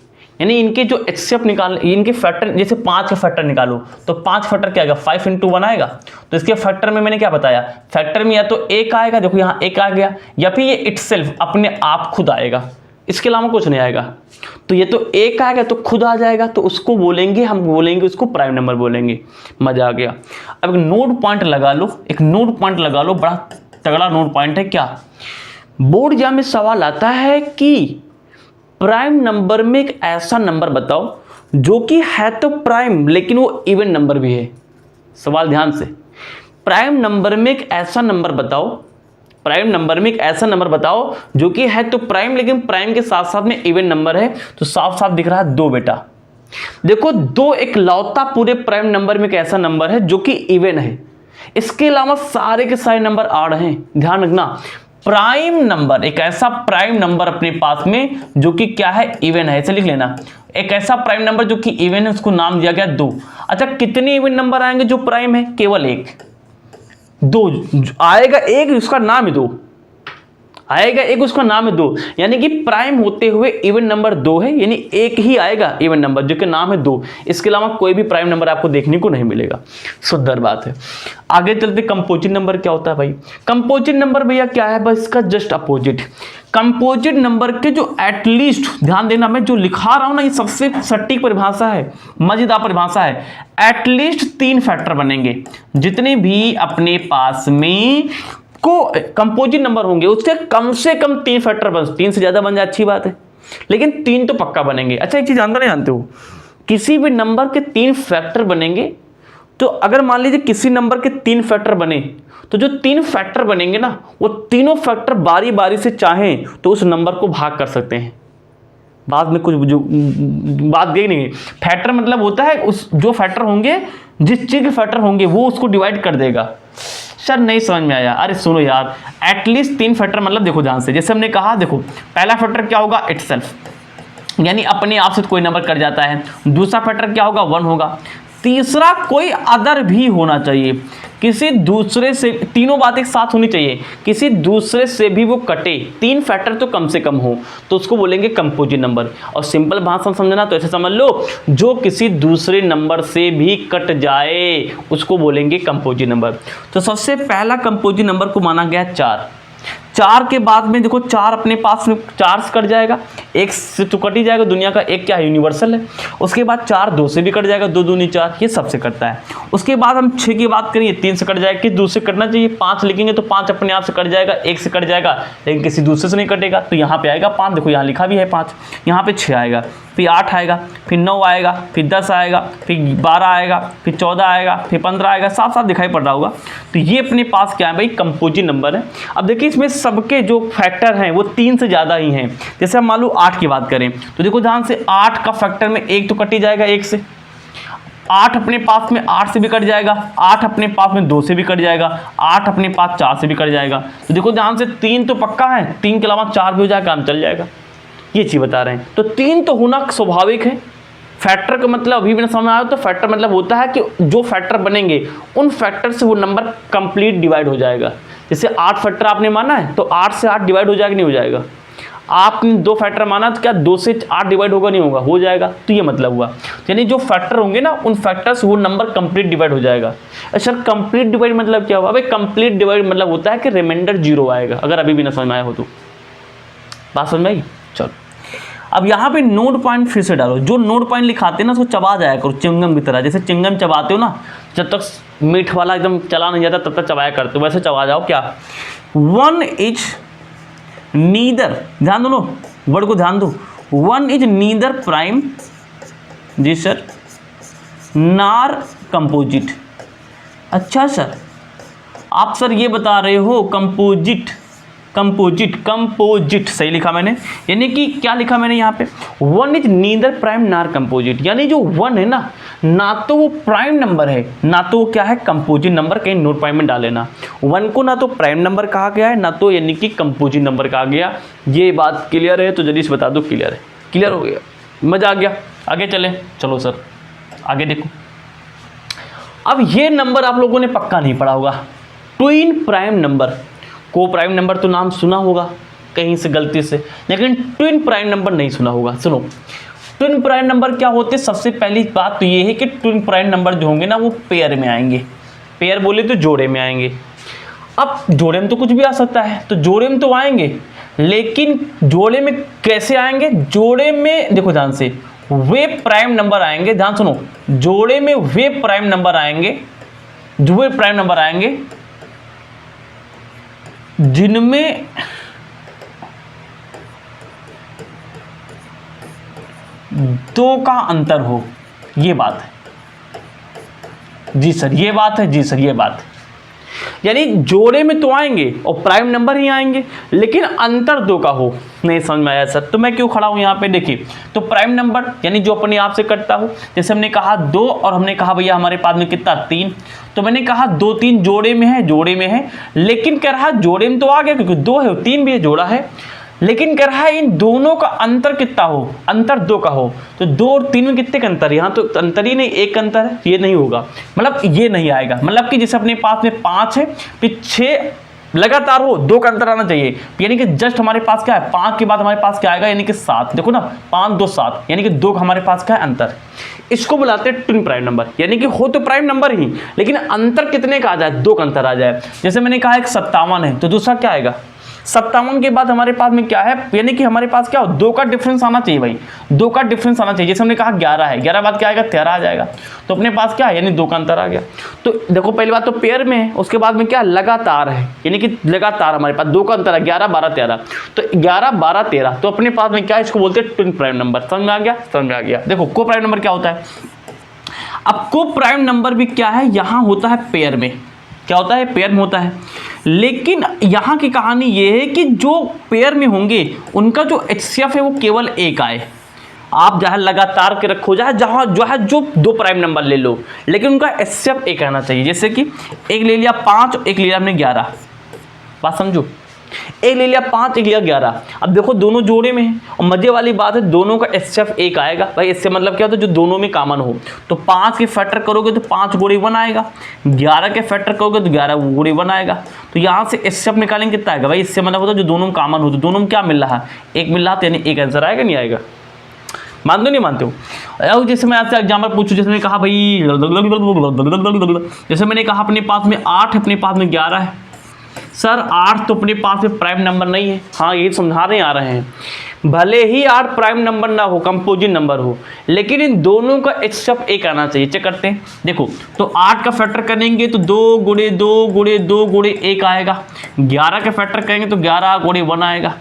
यानी इनके जो HCF निकाल, इनके फैक्टर, जैसे 5 का फैक्टर निकालो तो 5 फैक्टर क्या आएगा, 5 × 1 आएगा। तो इसके फैक्टर में मैंने क्या बताया, फैक्टर में या तो 1 आएगा, देखो यहाँ 1 आ गया, या फिर ये इटसेल्फ अपने आप खुद आएगा, इसके अलावा कुछ नहीं आएगा। तो ये तो 1 आएगा तो खुद आ जाएगा, तो उसको बोलेंगे, हम बोलेंगे उसको प्राइम नंबर बोलेंगे। मजा आ गया। अब एक नोट पॉइंट लगा लो, एक नोट पॉइंट लगा लो, बड़ा तगड़ा नोट पॉइंट है। क्या बोर्ड एग्जाम में सवाल आता है कि प्राइम नंबर में एक ऐसा नंबर बताओ जो कि है तो प्राइम लेकिन वो इवन नंबर भी है। सवाल ध्यान से, प्राइम नंबर में एक ऐसा नंबर बताओ, प्राइम नंबर में एक ऐसा नंबर बताओ जो कि है तो प्राइम लेकिन प्राइम के साथ साथ में इवन नंबर है। तो साफ साफ दिख रहा है 2 बेटा। देखो 2 एक लौता पूरे प्राइम नंबर में एक ऐसा नंबर है जो कि इवन है, इसके अलावा सारे के सारे नंबर आड़ हैं। ध्यान रखना, प्राइम नंबर, एक ऐसा प्राइम नंबर अपने पास में जो कि क्या है, इवन है। ऐसे लिख लेना, एक ऐसा प्राइम नंबर जो कि इवन है, उसको नाम दिया गया 2। अच्छा कितने इवन नंबर आएंगे जो प्राइम है, केवल 1। 2 आएगा, 1 उसका नाम है 2 आएगा, 1 उसका नाम है 2, यानी कि प्राइम होते हुए इवन नंबर 2 है, यानी 1 ही आएगा इवन नंबर जो कि नाम है 2। इसके अलावा कोई भी प्राइम नंबर आपको देखने को नहीं मिलेगा। सुंदर बात है। आगे चलते, कंपोजिट नंबर क्या होता है भाई? कंपोजिट नंबर भैया क्या है, बस इसका जस्ट अपोजिट। कंपोजिट नंबर के जो एटलीस्ट, ध्यान देना मैं जो लिखा रहा हूं ना, ये सबसे सटीक परिभाषा है, मजेदार परिभाषा है। एटलीस्ट 3 फैक्टर बनेंगे, जितने भी अपने पास में को कंपोजिट नंबर होंगे उससे कम 3 फैक्टर बन, 3 से ज्यादा बन जाए अच्छी बात है, लेकिन 3 तो पक्का बनेंगे। अच्छा एक चीज जानते नहीं जानते हो, किसी भी नंबर के 3 फैक्टर बनेंगे, तो अगर मान लीजिए किसी नंबर के 3 फैक्टर बने, तो जो 3 फैक्टर बनेंगे ना, वो तीनों फैक्टर बारी बारी से चाहें तो उस नंबर को भाग कर सकते हैं। बाद में कुछ जो बात गई नहीं, फैक्टर मतलब होता है उस जो फैक्टर होंगे, जिस चीज के फैक्टर होंगे वो उसको डिवाइड कर देगा। सर नहीं समझ में आया, अरे सुनो यार, एटलीस्ट 3 फैक्टर मतलब देखो ध्यान से, जैसे हमने कहा, देखो पहला फैक्टर क्या होगा, इटसेल्फ, यानी अपने आप से कोई नंबर कट जाता है। दूसरा फैक्टर क्या होगा, 1 होगा। तीसरा कोई अदर भी होना चाहिए, किसी दूसरे से, तीनों बात एक साथ होनी चाहिए, किसी दूसरे से भी वो कटे, 3 फैक्टर तो कम से कम हो, तो उसको बोलेंगे कंपोजिट नंबर। और सिंपल भाषा समझना तो ऐसे समझ लो, जो किसी दूसरे नंबर से भी कट जाए उसको बोलेंगे कंपोजिट नंबर। तो सबसे पहला कंपोजिट नंबर को माना गया 4। 4 के बाद में देखो 4 अपने पास में 4 से कट जाएगा, 1 से तो कट ही जाएगा, दुनिया का 1 क्या है, यूनिवर्सल है। उसके बाद 4 2 से भी कट जाएगा, 2 दूनी 4, ये सबसे कटता है। उसके बाद हम 6 की बात करेंगे, 3 से कट जाएगा, किस दूसरे कटना चाहिए, 5 लिखेंगे तो 5 अपने आप से कट जाएगा, 1 से कट जाएगा, लेकिन किसी दूसरे से नहीं कटेगा, तो यहाँ पे आएगा 5, देखो यहाँ लिखा भी है 5, यहाँ पे 6 आएगा, फिर 8 आएगा, फिर 9 आएगा, फिर 10 आएगा, फिर 12 आएगा, फिर 14 आएगा, फिर 15 आएगा, साफ साफ दिखाई पड़ रहा होगा। तो ये अपने पास क्या है भाई, कंपोजिट नंबर है। अब देखिए इसमें सबके जो फैक्टर हैं वो 3 से ज़्यादा ही हैं। जैसे हम मान लो 8 की बात करें, तो देखो ध्यान से, 8 का फैक्टर में 1 तो कट ही जाएगा 1 से, 8 अपने पास में 8 से भी कट जाएगा, 8 अपने पास में 2 से भी कट जाएगा, 8 अपने पास 4 से भी कट जाएगा। तो देखो ध्यान से 3 तो पक्का है, 3 के अलावा 4 भी हो जाएगा, काम चल जाएगा। ये चीज़ बता रहे हैं। तो 3 तो होना स्वाभाविक है। फैक्टर का मतलब अभी भी समझ आया, तो फैक्टर मतलब होता है कि जो फैक्टर बनेंगे उन फैक्टर से वो नंबर कंप्लीट डिवाइड हो जाएगा। जैसे 8 फैक्टर आपने माना है तो 8 से 8 डिवाइड हो जाएगा, नहीं हो जाएगा। आपने 2 फैक्टर माना तो क्या 2 से 8 डिवाइड होगा, नहीं होगा, हो जाएगा। तो ये मतलब हुआ, यानी जो फैक्टर होंगे ना उन फैक्टर से वो नंबर कंप्लीट डिवाइड हो जाएगा। अच्छा कंप्लीट डिवाइड मतलब क्या हुआ भाई, कंप्लीट डिवाइड मतलब होता है कि रिमाइंडर 0 आएगा। अगर अभी भी ना समझ में आया हो तो बात समझ में आई। चलो अब यहाँ पे नोट पॉइंट फिर से डालो, जो नोट पॉइंट लिखाते हैं ना उसको चबा जाया करो चिंगम की तरह। जैसे चिंगम चबाते हो ना, जब तक मीठ वाला एकदम चला नहीं जाता तब तक चबाया करते हो, वैसे चबा जाओ। क्या 1 इज नीदर, ध्यान दो वर्ड को ध्यान दो, 1 इज नीदर प्राइम, जी सर, नार कंपोजिट। अच्छा सर, आप सर ये बता रहे हो कंपोजिट, कंपोजिट सही लिखा मैंने, यानी कि क्या लिखा मैंने यहाँ पे, 1 इज नीदर प्राइम नार कंपोजिट, यानी जो 1 है ना तो वो प्राइम नंबर है, ना तो वो क्या है कंपोजिट नंबर। कहीं नोट पॉइंट में डाल लेना, 1 को ना तो प्राइम नंबर कहा गया है, ना तो यानी कि कंपोजिट नंबर कहा गया। ये बात क्लियर है तो जल्दी से बता दो, क्लियर है, क्लियर हो गया, मजा आ गया। आगे चले, चलो सर आगे देखो। अब ये नंबर आप लोगों ने पक्का नहीं पढ़ा होगा, twin prime number. Coprime number तो नाम सुना होगा कहीं से गलती से, लेकिन ट्विन प्राइम नंबर नहीं सुना होगा। सुनो, ट्विन प्राइम नंबर क्या होते हैं? सबसे पहली बात तो ये है कि ट्विन प्राइम नंबर जो होंगे ना वो पेयर में आएंगे। पेयर बोले तो जोड़े में आएंगे। अब जोड़े में तो कुछ भी आ सकता है, तो जोड़े में तो आएंगे, लेकिन जोड़े में कैसे आएंगे? जोड़े में देखो ध्यान से, वे प्राइम नंबर आएंगे, ध्यान सुनो, जोड़े में वे प्राइम नंबर आएंगे, जो वे प्राइम नंबर आएंगे जिनमें दो का अंतर हो। ये बात है जी सर, ये बात है जी सर, ये बात है। यानी जोड़े में तो आएंगे और प्राइम नंबर ही आएंगे, लेकिन अंतर दो का हो। नहीं समझ में आया सर? तो मैं क्यों खड़ा हूं यहाँ पे? देखिए, तो प्राइम नंबर यानी जो अपने आप से कटता हो, जैसे हमने कहा 2 और हमने कहा भैया हमारे पास में कितना 3, तो मैंने कहा 2 3 जोड़े में है, जोड़े में है, लेकिन कह रहा जोड़े में तो आ गया क्योंकि 2 है, 3 भी है, जोड़ा है, लेकिन कह रहा है इन दोनों का अंतर कितना हो? अंतर 2 का हो। तो 2 और 3 में कितने का अंतर? यहाँ तो अंतर ही नहीं, 1 अंतर है, ये नहीं होगा, मतलब ये नहीं आएगा। मतलब कि जैसे अपने पास में 5 है, फिर 6 लगातार हो, 2 का अंतर आना चाहिए, यानी कि जस्ट हमारे पास क्या है, 5 के बाद हमारे पास क्या आएगा, यानी कि 7। देखो ना, 5 2 7, यानी कि 2 का हमारे पास क्या है, अंतर। इसको बुलाते हैं ट्विन प्राइम नंबर, यानी कि हो तो प्राइम नंबर ही, लेकिन अंतर कितने का आ जाए? 2 का अंतर आ जाए। जैसे मैंने कहा एक 57 है, तो दूसरा क्या आएगा? 57 के बाद हमारे पास में क्या है, यानी कि हमारे पास क्या हो, 2 का डिफरेंस आना चाहिए भाई, 2 का डिफरेंस आना चाहिए। जैसे हमने कहा 11 है, 11 बाद क्या आएगा, 13 आ जाएगा, तो अपने पास क्या है, यानी 2 का अंतर आ गया। तो देखो पहली बात तो पेयर में है, उसके बाद में क्या लगातार है, यानी कि लगातार हमारे पास 2 का अंतर है, 11 12 13, तो 11 12 13, तो अपने पास में क्या है, इसको बोलते हैं ट्विन प्राइम नंबर। समझ में आ गया? समझ में आ गया। देखो को प्राइम नंबर क्या होता है? अब को प्राइम नंबर भी क्या है, यहां होता है पेयर में। क्या होता है? पेयर में होता है। लेकिन यहां की कहानी यह है कि जो पेयर में होंगे उनका जो HCF है वो केवल 1 आए। आप जहां लगातार के रखो, जहां जो 2 प्राइम नंबर ले लो, लेकिन उनका HCF 1 आना चाहिए। जैसे कि एक ले लिया 5, एक ले लिया हमने 11, बात समझो, एक ले लिया 5, एक लिया 11। अब देखो दोनों जोड़े में है, और मजे वाली बात है दोनों का HCF 1 आएगा भाई। इससे मतलब क्या होता है, जो दोनों में कॉमन हो। तो 5 के फैक्टर करोगे तो 5 गुणे 1 आएगा, 11 के फैक्टर करोगे तो 11 गुणे 1 आएगा। तो यहाँ से HCF निकालेंगे कितना आएगा भाई? इससे मतलब होता है जो दोनों में कॉमन हो, तो दोनों में क्या मिल रहा है, 1 मिल रहा है, यानी 1 आंसर आएगा, नहीं आएगा? मानते हो नहीं मानते हो? जैसे मैं आपसे एग्जाम्पल पूछूं, जैसे मैंने कहा भाई, जैसे मैंने कहा अपने पास में 8 है, अपने पास में 11 है। सर 8 तो अपने पास में प्राइम नंबर नहीं है। हाँ, ये समझाने आ रहे हैं, भले ही 8 प्राइम नंबर ना हो, कंपोजिट नंबर हो, लेकिन इन दोनों का HCF 1 आना चाहिए। चेक करते हैं, देखो तो 8 का फैक्टर करेंगे तो 2 गुणे 2 गुणे 2 गुणे 1 आएगा, 11 का फैक्टर करेंगे तो 11 गुणे 1 आएगा।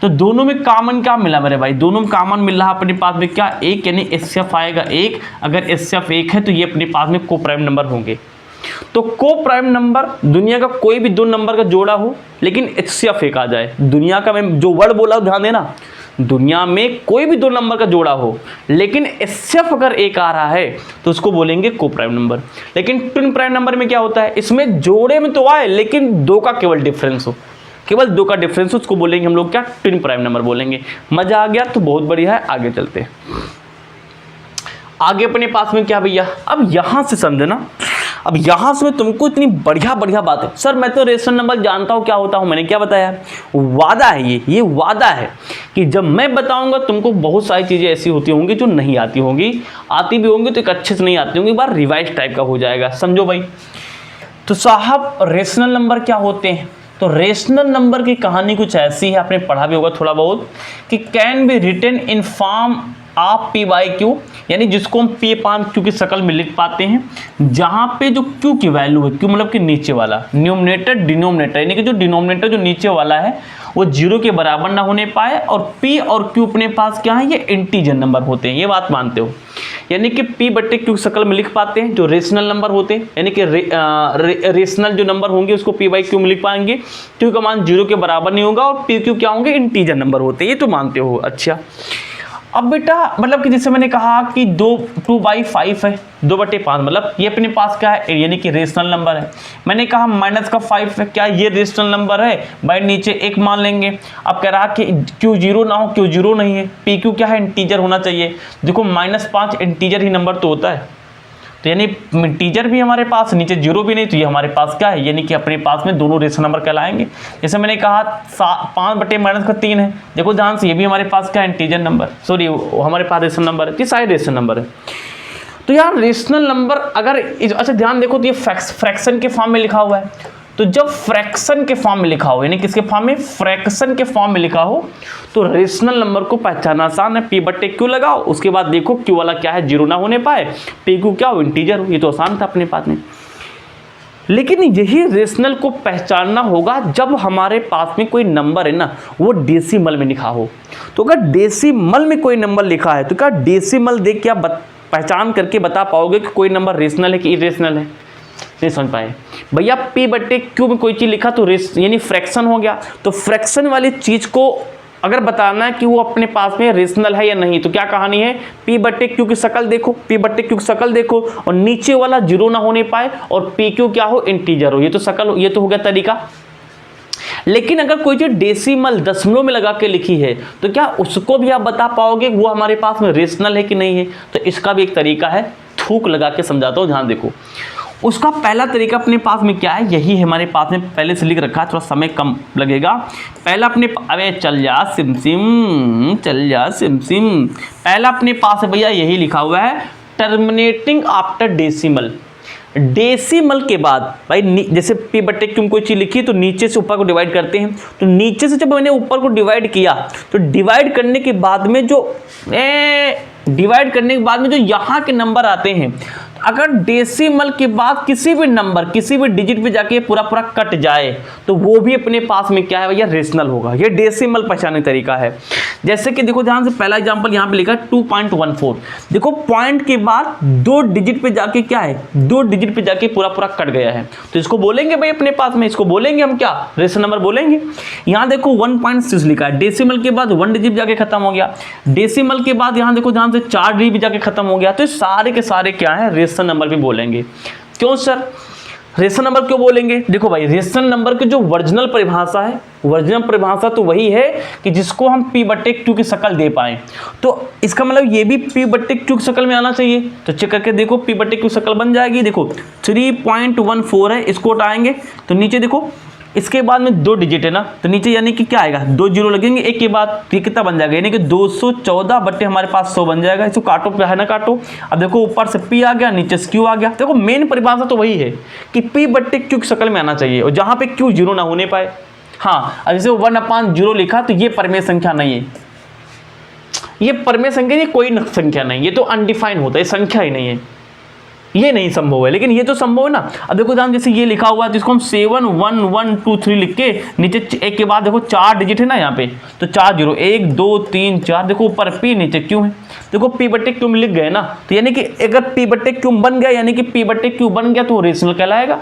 तो दोनों में कॉमन क्या मिला मेरे भाई? दोनों में कॉमन मिल रहा अपने पास में क्या, 1, यानी HCF आएगा 1। अगर HCF 1 है तो ये अपने पास में को प्राइम नंबर होंगे। तो को प्राइम नंबर दुनिया का कोई भी 2 नंबर का जोड़ा हो, लेकिन HCF 1 आ जाए। दुनिया का मैं जो वर्ड बोला ध्यान देना, दुनिया में कोई भी 2 नंबर का जोड़ा हो, लेकिन HCF अगर 1 आ रहा है तो उसको बोलेंगे को प्राइम नंबर। लेकिन ट्विन प्राइम नंबर में क्या होता है, इसमें जोड़े में तो आए, लेकिन 2 का केवल डिफरेंस हो, केवल 2 का डिफरेंस हो, उसको बोलेंगे हम लोग क्या, ट्विन प्राइम नंबर बोलेंगे। मजा आ गया? तो बहुत बढ़िया है, आगे चलते हैं। आगे अपने पास में क्या भैया, अब यहां से समझना, अब यहां से मैं तुमको इतनी बढ़िया बढ़िया बात है। सर मैं तो रेशनल नंबर जानता हूं क्या होता हूं, मैंने क्या बताया, वादा है, ये वादा है कि जब मैं बताऊंगा तुमको बहुत सारी चीजें ऐसी होती होंगी जो नहीं आती होंगी, आती भी होंगी तो एक अच्छे से नहीं आती होंगी, एक बार रिवाइज टाइप का हो जाएगा, समझो भाई। तो साहब रेशनल नंबर क्या होते हैं? तो रेशनल नंबर की कहानी कुछ ऐसी है, आपने पढ़ा भी होगा थोड़ा बहुत, कि can be written in form of P by Q, यानी जिसको हम P पाम Q की शक्ल में लिख पाते हैं, जहां पे जो Q की वैल्यू है, Q मतलब कि नीचे वाला, न्यूमरेटर डिनोमिनेटर, यानी कि जो डिनोमिनेटर जो नीचे वाला है वो 0 के बराबर ना होने पाए, और P और Q अपने पास क्या है, ये इंटीजर नंबर होते हैं। ये बात मानते हो? यानी कि P बट्टे Q शक्ल में लिख पाते हैं जो रेशनल नंबर होते हैं, यानी कि रेशनल जो नंबर होंगे उसको P बाई Q में लिख पाएंगे। Q का मान 0 के बराबर नहीं होगा, और P Q क्या होंगे, इंटीजर नंबर होते हैं। ये तो मानते हो? अच्छा, अब बेटा मतलब कि जैसे मैंने कहा कि 2/5 है, 2/5, मतलब ये अपने पास क्या है, यानी कि रेशनल नंबर है। मैंने कहा माइनस का 5 है, क्या ये रेशनल नंबर है भाई? नीचे 1 मान लेंगे। अब कह रहा कि Q 0 ना हो, Q 0 नहीं है, P Q क्या है, इंटीजर होना चाहिए। देखो -5 इंटीजर ही नंबर तो होता है, तो यानी इंटीजर भी हमारे पास, नीचे जीरो भी नहीं, तो ये हमारे पास क्या है, यानी कि अपने पास में दोनों रेशनल नंबर कहलाएंगे। जैसे मैंने कहा 5/-3 है, देखो ध्यान से, ये भी हमारे पास क्या है, इंटीजर नंबर, सॉरी हमारे पास रेशनल नंबर है, ये सारे रेशनल नंबर है। तो यार रेशनल नंबर अगर अच्छा ध्यान देखो, तो ये फ्रैक्शन के फॉर्म में लिखा हुआ है। तो जब फ्रैक्शन के फॉर्म में लिखा हो, यानी किसके फॉर्म में, फ्रैक्शन के फॉर्म में लिखा हो, तो रेशनल नंबर को पहचानना आसान है, P/Q लगाओ, उसके बाद देखो Q वाला क्या है, जीरो ना होने पाए, PQ क्या हो, इंटीजर हो, ये तो आसान था अपने पास में। लेकिन यही रेशनल को पहचानना होगा जब हमारे पास में कोई नंबर है ना, वो डेसिमल में लिखा हो। तो अगर डेसिमल में कोई नंबर लिखा है, तो क्या डेसिमल देख के आप पहचान करके बता पाओगे कि कोई नंबर रेशनल है कि इरेशनल है? नहीं समझ पाए भैया। P/Q में कोई चीज़ लिखा तो यानी फ्रैक्शन हो गया, तो फ्रैक्शन वाली चीज़ को अगर बताना है कि वो अपने पास में रेशनल है या नहीं, तो क्या कहानी है, P/Q की शक्ल देखो, P/Q की शक्ल देखो, और नीचे वाला जीरो ना होने पाए, और PQ क्या हो, इंटीजर हो, ये तो शक्ल, ये तो हो गया तरीका। लेकिन अगर कोई चीज डेसिमल दशमलव में लगा के लिखी है, तो क्या उसको भी आप बता पाओगे वो हमारे पास में रेशनल है कि नहीं है? तो इसका भी एक तरीका है, थूक लगा के समझाता हूँ, ध्यान देखो। उसका पहला तरीका अपने पास में क्या है, यही हमारे पास में पहले से लिख रखा है, थोड़ा समय कम लगेगा। पहला अपने, अबे चल जा सिमसिम, चल जा सिमसिम, पहला अपने पास है भैया यही लिखा हुआ है, टर्मिनेटिंग आफ्टर डेसिमल। डेसिमल के बाद भाई, जैसे P/Q कोई चीज़ लिखी तो नीचे से ऊपर को डिवाइड करते हैं, तो नीचे से जब मैंने ऊपर को डिवाइड किया, तो डिवाइड करने के बाद में जो यहाँ के नंबर आते हैं, अगर डेसिमल के बाद किसी भी नंबर, किसी भी डिजिट पे जाके पूरा पूरा कट जाए, तो वो भी अपने पास में क्या है भैया, रेशनल होगा। ये डेसिमल पहचानने तरीका है। जैसे कि देखो ध्यान से, पहला एग्जांपल यहाँ पे लिखा है 2.14, देखो पॉइंट के बाद 2 डिजिट पे जाके क्या है, 2 डिजिट पे जाके पूरा पूरा कट गया है, तो इसको बोलेंगे भाई अपने पास में, इसको बोलेंगे हम क्या, रेशनल नंबर बोलेंगे। यहाँ देखो 1.6 लिखा है, डेसिमल के बाद 1 डिजिट जाके खत्म हो गया, डेसिमल के बाद यहाँ देखो ध्यान से 4 डिजिट जाके खत्म हो गया, तो सारे के सारे क्या है, रेशनल नंबर भी बोलेंगे। क्यों सर रेशनल नंबर क्यों बोलेंगे? देखो भाई, रेशनल नंबर की जो ओरिजिनल परिभाषा है, ओरिजिनल परिभाषा तो वही है कि जिसको हम P/Q की शक्ल दे पाएं। तो इसका मतलब ये भी P/Q की शक्ल में आना चाहिए। तो चेक करके देखो, P/Q शक्ल बन जाएगी। देखो 3.14 है, इसको उठाएंगे तो नीचे देखो, इसके बाद में 2 डिजिट है ना, तो नीचे यानी कि क्या आएगा, 2 जीरो लगेंगे, एक के बाद तो कितना बन जाएगा, यानी कि 214 बटे हमारे पास 100 बन जाएगा। इसको काटो पे है ना, काटो। अब देखो ऊपर से P आ गया, नीचे से Q आ गया। देखो मेन परिभाषा तो वही है कि P/Q की शक्ल में आना चाहिए, और जहाँ पे Q जीरो ना होने पाए। हाँ, अब जैसे 1/0 लिखा, तो ये परमेय संख्या नहीं है, ये परमेय संख्या, ये कोई संख्या नहीं, ये तो अनडिफाइंड होता है, संख्या ही नहीं है, ये नहीं संभव है। लेकिन ये तो संभव है ना। अब देखो ध्यान, जैसे ये लिखा हुआ है, तो इसको हम 7 1 1 2 3 लिख के नीचे एक के बाद देखो 4 डिजिट है ना यहाँ पे, तो 4 जीरो, 1 2 3 4, देखो ऊपर P नीचे Q है। देखो P/Q लिख गए ना, तो यानी कि अगर P/Q बन गया, यानी कि P/Q बन गया, तो रेशनल कहलाएगा।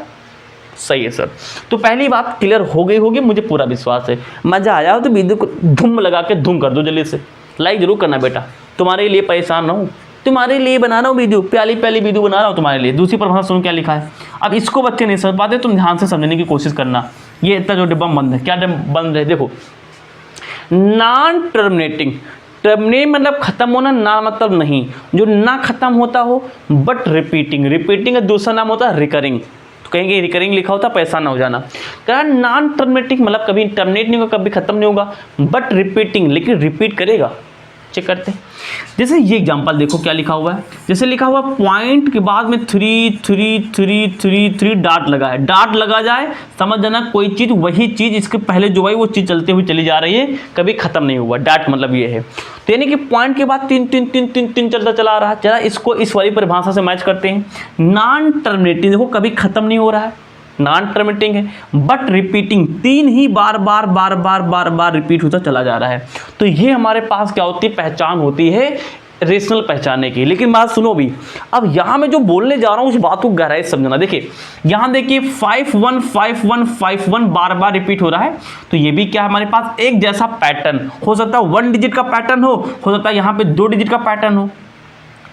सही है सर। तो पहली बात क्लियर हो गई होगी, मुझे पूरा विश्वास है। मजा आया हो तो वीडियो को धूम लगा के धूम कर दो, जल्दी से लाइक जरूर करना बेटा, तुम्हारे लिए परेशान ना हूँ, तुम्हारे लिए बना रहा हूँ वीडियो, पहली वीडियो बना रहा हूँ तुम्हारे लिए। दूसरी परिभाषा सुनो क्या लिखा है। अब इसको बच्चे नहीं समझ पाते, तुम ध्यान से समझने की कोशिश करना। ये इतना जो डिब्बा बंद है, क्या बंद है, देखो नॉन टर्मिनेटिंग, टर्मिनेट मतलब खत्म होना, ना मतलब नहीं, जो ना खत्म होता हो, बट रिपीटिंग, रिपीटिंग का दूसरा नाम होता है रिकरिंग। तो कहेंगे रिकरिंग लिखा होता, पैसा ना हो जाना। कारण नॉन टर्मिनेटिंग मतलब कभी टर्मिनेट नहीं होगा, कभी खत्म नहीं होगा, बट रिपीटिंग, लेकिन रिपीट करेगा। चेक करते हैं, जैसे ये एग्जांपल देखो क्या लिखा हुआ है। जैसे लिखा हुआ पॉइंट के बाद में 3 3 3 3 3 डाट लगा है, डाट लगा जाए समझ जाना कोई चीज़, वही चीज़ इसके पहले जो है वो चीज़ चलते हुए चली जा रही है, कभी खत्म नहीं हुआ। डाट मतलब ये है, तो यानी कि पॉइंट के बाद 3 3 3 3 3 चलता चला रहा है। जरा इसको इस वाली परिभाषा से मैच करते हैं। नॉन टर्मिनेटिंग देखो कभी खत्म नहीं हो रहा है, नॉन टर्मिनेटिंग है, but repeating, 3 he bar bar repeat होता चला जा रहा है। तो ये हमारे पास क्या होती है, पहचान होती है रेशनल पहचानने की। लेकिन बात सुनो भी, अब यहाँ मैं जो बोलने जा रहा हूँ उस बात को गहराई से समझना। देखिए यहाँ देखिए 5 1 5 1 5 1 बार बार रिपीट हो रहा है, तो ये भी क्या हमारे पास एक जैसा पैटर्न हो सकता है। 1 डिजिट का पैटर्न हो सकता है यहाँ पे 2 डिजिट का पैटर्न हो।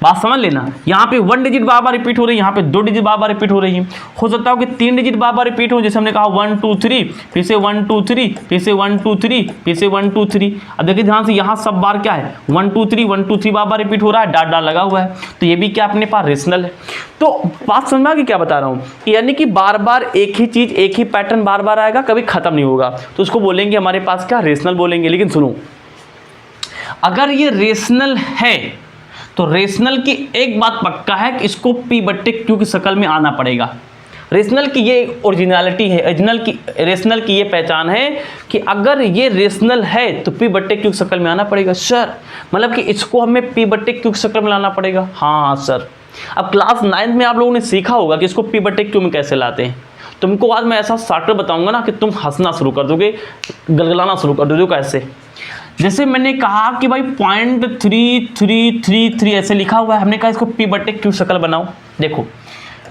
बात समझ लेना, यहाँ पे 1 डिजिट बार बार रिपीट हो रही है, यहाँ पे 2 डिजिट बार बार रिपीट हो रही है। हो सकता है कि 3 डिजिट बार बार रिपीट हो, जैसे हमने कहा 1 2 3, फिर से 1 2 3, फिर से 1 2 3, फिर से 1 2 3। अब देखिए ध्यान से, यहाँ सब बार क्या है 1 2 3 1 2 3 बार बार रिपीट हो रहा है, डॉट लगा हुआ है, तो ये भी क्या अपने पास रेशनल है। तो बात समझ में आ गई क्या बता रहा हूँ, यानी कि बार बार एक ही चीज, एक ही पैटर्न बार बार आएगा, कभी खत्म नहीं होगा, तो उसको बोलेंगे हमारे पास क्या, रेशनल बोलेंगे। लेकिन सुनो, अगर ये रेशनल है तो रेशनल की एक बात पक्का है कि इसको P/Q की शक्ल में आना पड़ेगा। रेशनल की ये ओरिजिनलिटी है, रेशनल की ये पहचान है कि अगर ये रेशनल है तो P/Q की शक्ल में आना पड़ेगा। सर मतलब कि इसको हमें P/Q की शक्ल में लाना पड़ेगा। हाँ सर, अब क्लास 9 में आप लोगों ने सीखा होगा कि इसको P/Q में कैसे लाते हैं। तुमको आज मैं ऐसा शॉर्टकट बताऊंगा ना कि तुम हंसना शुरू कर दोगे, गलगलाना शुरू कर दोगे। कैसे, जैसे मैंने कहा कि भाई 0.3333 ऐसे लिखा हुआ है, हमने कहा इसको P/Q शक्ल बनाओ। देखो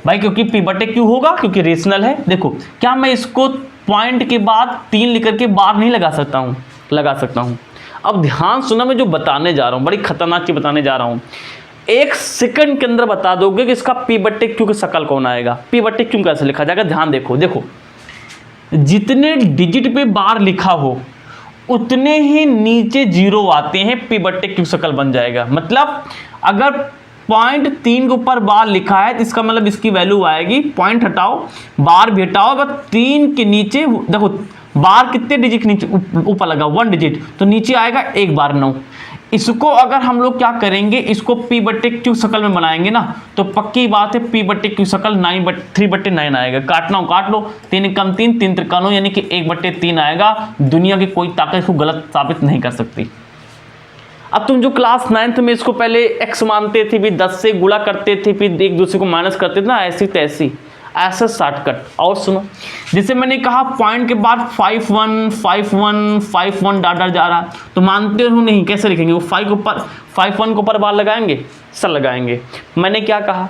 भाई, क्योंकि P/Q होगा, क्योंकि रेशनल है। देखो क्या मैं इसको पॉइंट के बाद 3 लिख करके बार नहीं लगा सकता हूँ? लगा सकता हूँ। अब ध्यान सुना, मैं जो बताने जा रहा हूँ बड़ी खतरनाक चीज बताने जा रहा हूँ। 1 सेकंड के अंदर बता दोगे कि इसका P/Q की शक्ल कौन आएगा, P/Q कैसे लिखा जाएगा। ध्यान देखो, देखो जितने डिजिट पे बार लिखा हो उतने ही नीचे 0 आते हैं, P/Q शक्ल बन जाएगा। मतलब अगर 0.3 के ऊपर बार लिखा है तो इसका मतलब इसकी वैल्यू आएगी, पॉइंट हटाओ, बार भी हटाओ, अगर 3 के नीचे देखो बार कितने डिजिट नीचे ऊपर लगा 1 डिजिट, तो नीचे आएगा 1 बार 9। इसको अगर हम लोग क्या करेंगे, इसको P/Q शक्ल में बनाएंगे ना, तो पक्की बात है P/Q शक्ल 3/9 आएगा। काटना हो काट लो, 3 कम 3 3 3 यानी कि 1/3 आएगा। दुनिया की कोई ताकत इसको गलत साबित नहीं कर सकती। अब तुम जो क्लास 9th में इसको पहले x मानते थे, फिर 10 से गुणा करते थे, फिर एक दूसरे को माइनस करते थे ना, ऐसी तैसी, ऐसा शॉर्टकट। और सुनो, जैसे मैंने कहा पॉइंट के बाद 5 1 5 1 5 1 डॉट जा रहा, तो मानते हो नहीं, कैसे लिखेंगे? वो 5 1 के ऊपर बार लगाएंगे, सर लगाएंगे। मैंने क्या कहा,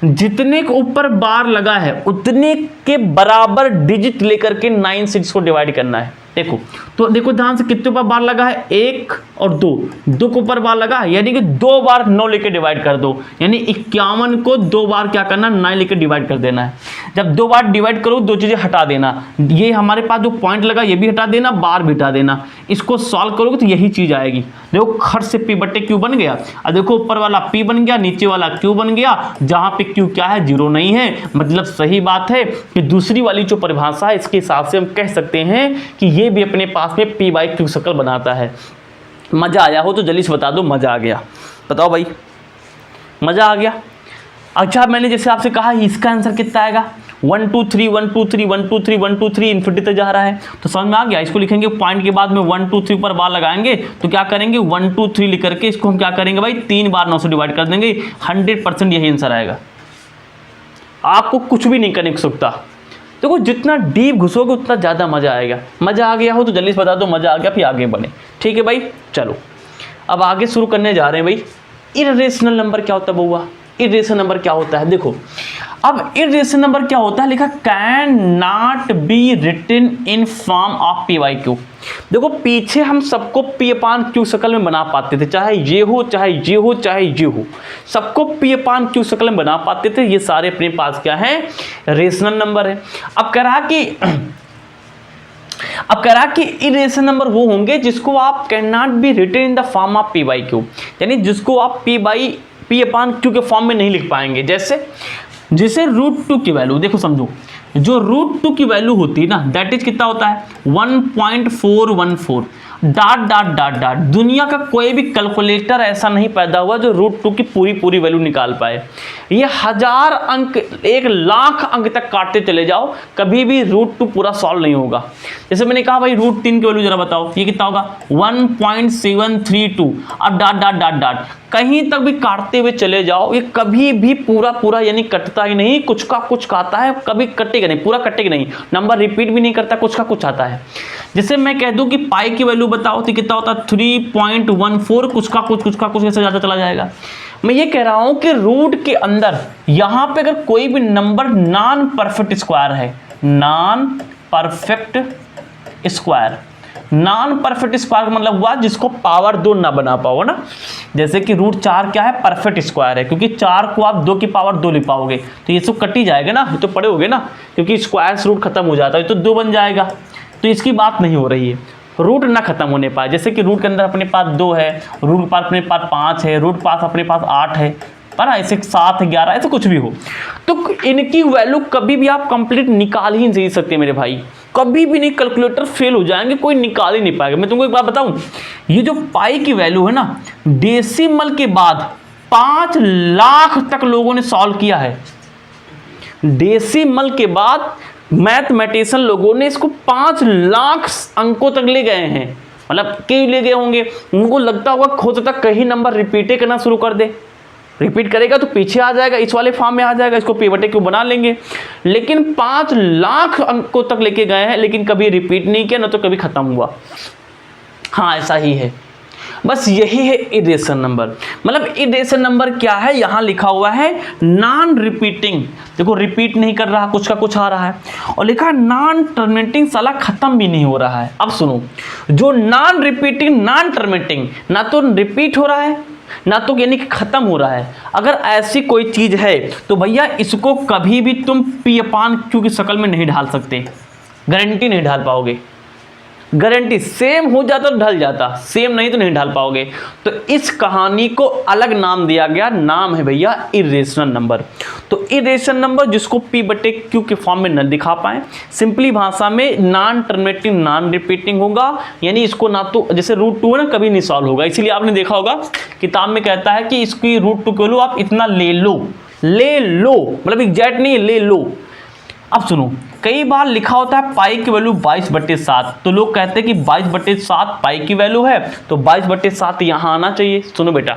जितने के ऊपर बार लगा है उतने के बराबर डिजिट लेकर के 9 से इसको डिवाइड करना है। देखो तो देखो ध्यान से, कितने ऊपर बार लगा है, 1 और 2 के ऊपर बार लगा है, यानी कि 2 बार 9 लेके डिवाइड कर दो, यानी 51 को 2 बार क्या करना, 9 लेके डिवाइड कर देना है। जब 2 बार डिवाइड करो, 2 चीजें हटा देना, ये हमारे पास जो पॉइंट लगा ये भी हटा देना, बार भी हटा देना। इसको सॉल्व करोगे तो यही चीज आएगी। देखो खट से P/Q बन गया। अब देखो ऊपर वाला P बन गया, नीचे वाला Q बन गया, जहां पे Q क्या है, 0 नहीं है। मतलब सही बात है कि दूसरी वाली जो परिभाषा है इसके हिसाब से हम कह सकते हैं कि ये भी अपने पास में P/Q शक्ल बनाता है। मजा आया हो तो जल्दी से बता दो, मजा आ गया? बताओ भाई, मजा आ गया? अच्छा, मैंने जैसे आपसे कहा इसका आंसर कितना आएगा, 1 2 3 1 2 3 1 2 3 1 2 3 इन्फिनिटी तक जा रहा है, तो समझ में आ गया। इसको लिखेंगे पॉइंट के बाद में 1 2 3 पर बार लगाएंगे, तो क्या करेंगे 1 2 3 लिख करके इसको हम क्या करेंगे भाई, 3 बार 9 से डिवाइड कर देंगे। 100% यही आंसर आएगा, आपको कुछ भी नहीं करने की सकता। देखो जितना डीप घुसोगे उतना ज़्यादा मज़ा आएगा। मज़ा आ गया हो तो जल्दी से बता दो मज़ा आ गया, फिर आगे बढ़े। ठीक है भाई, चलो अब आगे शुरू करने जा रहे हैं भाई। इर्रेशनल नंबर क्या होता है बउआ? इर्रेशनल नंबर क्या होता है? देखो अब इर्रेशनल नंबर क्या होता है, लिखा can not be written in form of P/Q। देखो पीछे हम सबको P/Q शक्ल में बना पाते थे, चाहे ये हो चाहे ये हो चाहे ये हो, सबको P/Q शक्ल में बना पाते थे। ये सारे अपने पास क्या है, रेशनल नंबर है। अब कह रहा कि इरेशनल नंबर वो होंगे जिसको आप can not be written in the form of P/Q, यानी जिसको आप P/Q के फॉर्म में नहीं लिख पाएंगे। जैसे √2 की वैल्यू देखो, समझो जो √2 की वैल्यू होती है ना, दैट इज कितना होता है 1.414 डॉट डॉट डॉट डॉट। दुनिया का कोई भी कैलकुलेटर ऐसा नहीं पैदा हुआ जो √2 की पूरी वैल्यू निकाल पाए। ये 1000 अंक 1,00,000 अंक तक काटते चले जाओ, कभी भी √2 पूरा सॉल्व नहीं होगा। जैसे मैंने कहा भाई √3 की वैल्यू जरा बताओ, ये कितना होगा 1.732 और डॉट डॉट डॉट डॉट, कहीं तक भी काटते हुए चले जाओ, ये कभी भी पूरा यानी कटता ही नहीं, कुछ का कुछ खाता है, कभी कटेगा नहीं, पूरा कटेगा नहीं, नंबर रिपीट भी नहीं करता, कुछ का कुछ आता है। जैसे मैं कह दूं कि पाई की वैल्यू बताओ तो कितना होता है 3.14, कुछ का कुछ ऐसे ज़्यादा चला जाएगा। मैं ये कह रहा हूं कि रूट के अंदर यहां पे अगर कोई भी नंबर नॉन परफेक्ट स्क्वायर है, non perfect square, non perfect square का मतलब हुआ जिसको पावर 2 ना बना पाओ ना, जैसे कि √4 क्या है, परफेक्ट स्क्वायर है, क्योंकि 4 को आप 2 की पावर 2 लिख पाओगे, तो ये सब कट ही जाएगा ना, ये तो पढ़े होगे ना, क्योंकि स्क्वायर से रूट खत्म हो जाता है तो 2 बन जाएगा, तो इसकी बात नहीं हो रही है, रूट ना खत्म होने पाए। जैसे कि रूट के अंदर अपने पास 2 है, रूट के पास अपने पास 5 है, रूट पास अपने पास 8 है, पर ऐसे 7 11 ऐसे कुछ भी हो, तो इनकी वैल्यू कभी भी आप कंप्लीट निकाल ही नहीं सकते मेरे भाई, कभी भी नहीं, कैलकुलेटर फेल हो जाएंगे, कोई निकाल ही नहीं पाएगा। मैं तुमको एक बात बताऊं, ये जो पाई की वैल्यू है ना, डेसिमल के बाद 5 लाख तक लोगों ने सॉल्व किया है, डेसिमल के बाद मैथमेटिशियन लोगों ने इसको 5 लाख अंकों तक ले गए हैं, मतलब कई ले गए होंगे, उनको लगता होगा हो सकता कहीं नंबर रिपीटे करना शुरू कर दे, रिपीट करेगा तो पीछे आ जाएगा, इस वाले फॉर्म में आ जाएगा, इसको p/q क्यों बना लेंगे, लेकिन 5 लाख अंकों तक लेके गए हैं, लेकिन कभी रिपीट नहीं किया, ना तो कभी खत्म हुआ। हाँ ऐसा ही है, बस यही है इरेशनल नंबर। मतलब इरेशनल नंबर क्या है, यहां लिखा हुआ है नॉन रिपीटिंग, देखो रिपीट नहीं कर रहा, कुछ का कुछ आ रहा है, और लिखा है नॉन टर्मिनेटिंग, साला खत्म भी नहीं हो रहा है। अब सुनो, जो नॉन रिपीटिंग, नॉन टर्मिनेटिंग, ना तो रिपीट हो रहा है ना तो यानी कि खत्म हो रहा है, अगर ऐसी कोई चीज है तो भैया इसको कभी भी तुम p/q की शक्ल में नहीं ढाल सकते, गारंटी नहीं ढाल पाओगे, गारंटी, सेम हो जाता तो ढल जाता, सेम नहीं तो नहीं ढाल पाओगे। तो इस कहानी को अलग नाम दिया गया, नाम है भैया इरेशनल नंबर। तो इरेशनल नंबर जिसको p/q के फॉर्म में न दिखा पाए, सिंपली भाषा में नॉन टर्मिनेटिंग नॉन रिपीटिंग होगा, यानी इसको ना तो जैसे √2 है ना कभी नहीं सॉल्व होगा, इसीलिए आपने देखा होगा किताब में कहता है कि इसकी √2 की वैल्यू आप इतना ले लो, मतलब एग्जैक्ट नहीं, ले लो। अब सुनो, कई बार लिखा होता है पाई की वैल्यू 22/7, तो लोग कहते हैं कि 22/7 पाई की वैल्यू है, तो 22/7 यहाँ आना चाहिए। सुनो बेटा,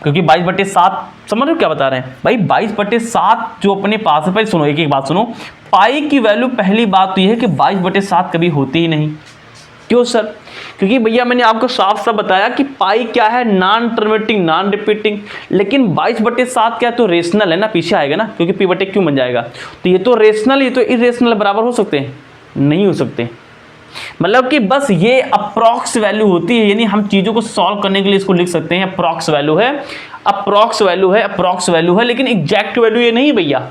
क्योंकि 22/7 समझ रहे हो क्या बता रहे हैं भाई, 22/7 जो अपने पास है, सुनो एक बात सुनो, पाई की वैल्यू पहली बात तो यह है कि 22/7 कभी होती ही नहीं। क्यों सर? क्योंकि भैया मैंने आपको साफ साफ बताया कि पाई क्या है, नॉन टर्मिनेटिंग नॉन रिपीटिंग, लेकिन 22/7 क्या है तो रेशनल है ना, पीछे आएगा ना, क्योंकि p/q बन जाएगा, तो ये तो रेशनल, ये तो इरेशनल बराबर हो सकते हैं? नहीं हो सकते। मतलब कि बस ये अप्रॉक्स वैल्यू होती है, यानी हम चीज़ों को सॉल्व करने के लिए इसको लिख सकते हैं अप्रॉक्स वैल्यू है, अप्रॉक्स वैल्यू है, अप्रॉक्स वैल्यू है, लेकिन एग्जैक्ट वैल्यू ये नहीं भैया।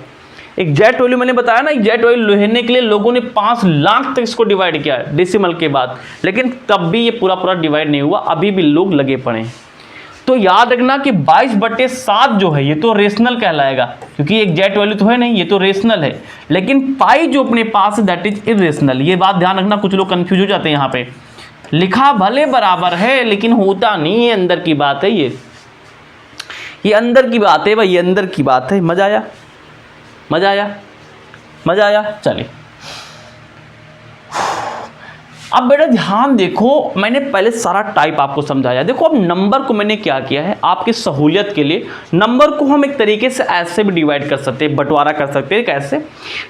एग्जैक्ट वैल्यू मैंने बताया ना, एग्जैक्ट वैल्यू लेने के लिए लोगों ने 5 लाख तक इसको डिवाइड किया है डेसिमल के बाद, लेकिन तब भी ये पूरा डिवाइड नहीं हुआ, अभी भी लोग लगे पड़े हैं। तो याद रखना कि 22/7 जो है ये तो रेशनल कहलाएगा, क्योंकि एग्जैक्ट वैल्यू तो है नहीं, ये तो रेशनल है, लेकिन पाई जो अपने पास है दैट इज इरेशनल। ये बात ध्यान रखना, कुछ लोग कंफ्यूज हो जाते हैं, यहाँ पे लिखा भले बराबर है लेकिन होता नहीं है, अंदर की बात है, ये अंदर की बात है भाई, ये अंदर की बात है। मजा आया, मजा आया, मजा आया। चलिए अब बेटा ध्यान देखो, मैंने पहले सारा टाइप आपको समझाया। देखो अब नंबर को मैंने क्या किया है आपकी सहूलियत के लिए, नंबर को हम एक तरीके से ऐसे भी डिवाइड कर सकते हैं, बंटवारा कर सकते हैं। कैसे?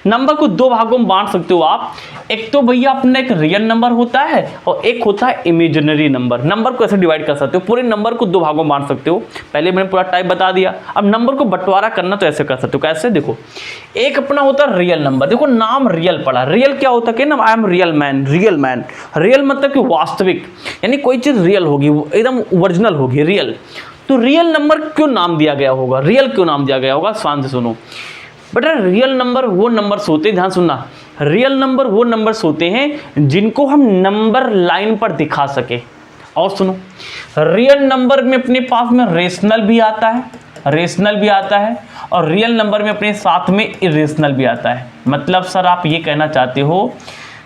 नंबर को 2 भागों में बांट सकते हो आप। एक तो भैया अपना एक रियल नंबर होता है और एक होता है इमेजिनरी नंबर। नंबर को ऐसे डिवाइड कर सकते हो, पूरे नंबर को 2 भागों में बांट सकते हो। पहले मैंने पूरा टाइप बता दिया। अब नंबर को बंटवारा करना तो ऐसे कर सकते हो। कैसे? देखो एक अपना होता है रियल नंबर। देखो नाम रियल पड़ा, रियल क्या होता है ना, I am real man, real man, real मतलब कि वास्तविक, यानी कोई चीज रियल होगी, एकदम ओरिजिनल होगी, रियल। तो रियल नंबर क्यों नाम दिया गया होगा, रियल क्यों नाम दिया गया होगा? शांत से सुनो बेटा, रियल नंबर वो नंबर्स होते हैं, ध्यान सुनना, रियल नंबर वो नंबर्स होते हैं जिनको हम नंबर लाइन पर दिखा सके। और सुनो, रियल नंबर में अपने पास में रेशनल भी आता है, रेशनल भी आता है, और रियल नंबर में अपने साथ में इरेशनल भी आता है। मतलब सर आप ये कहना चाहते हो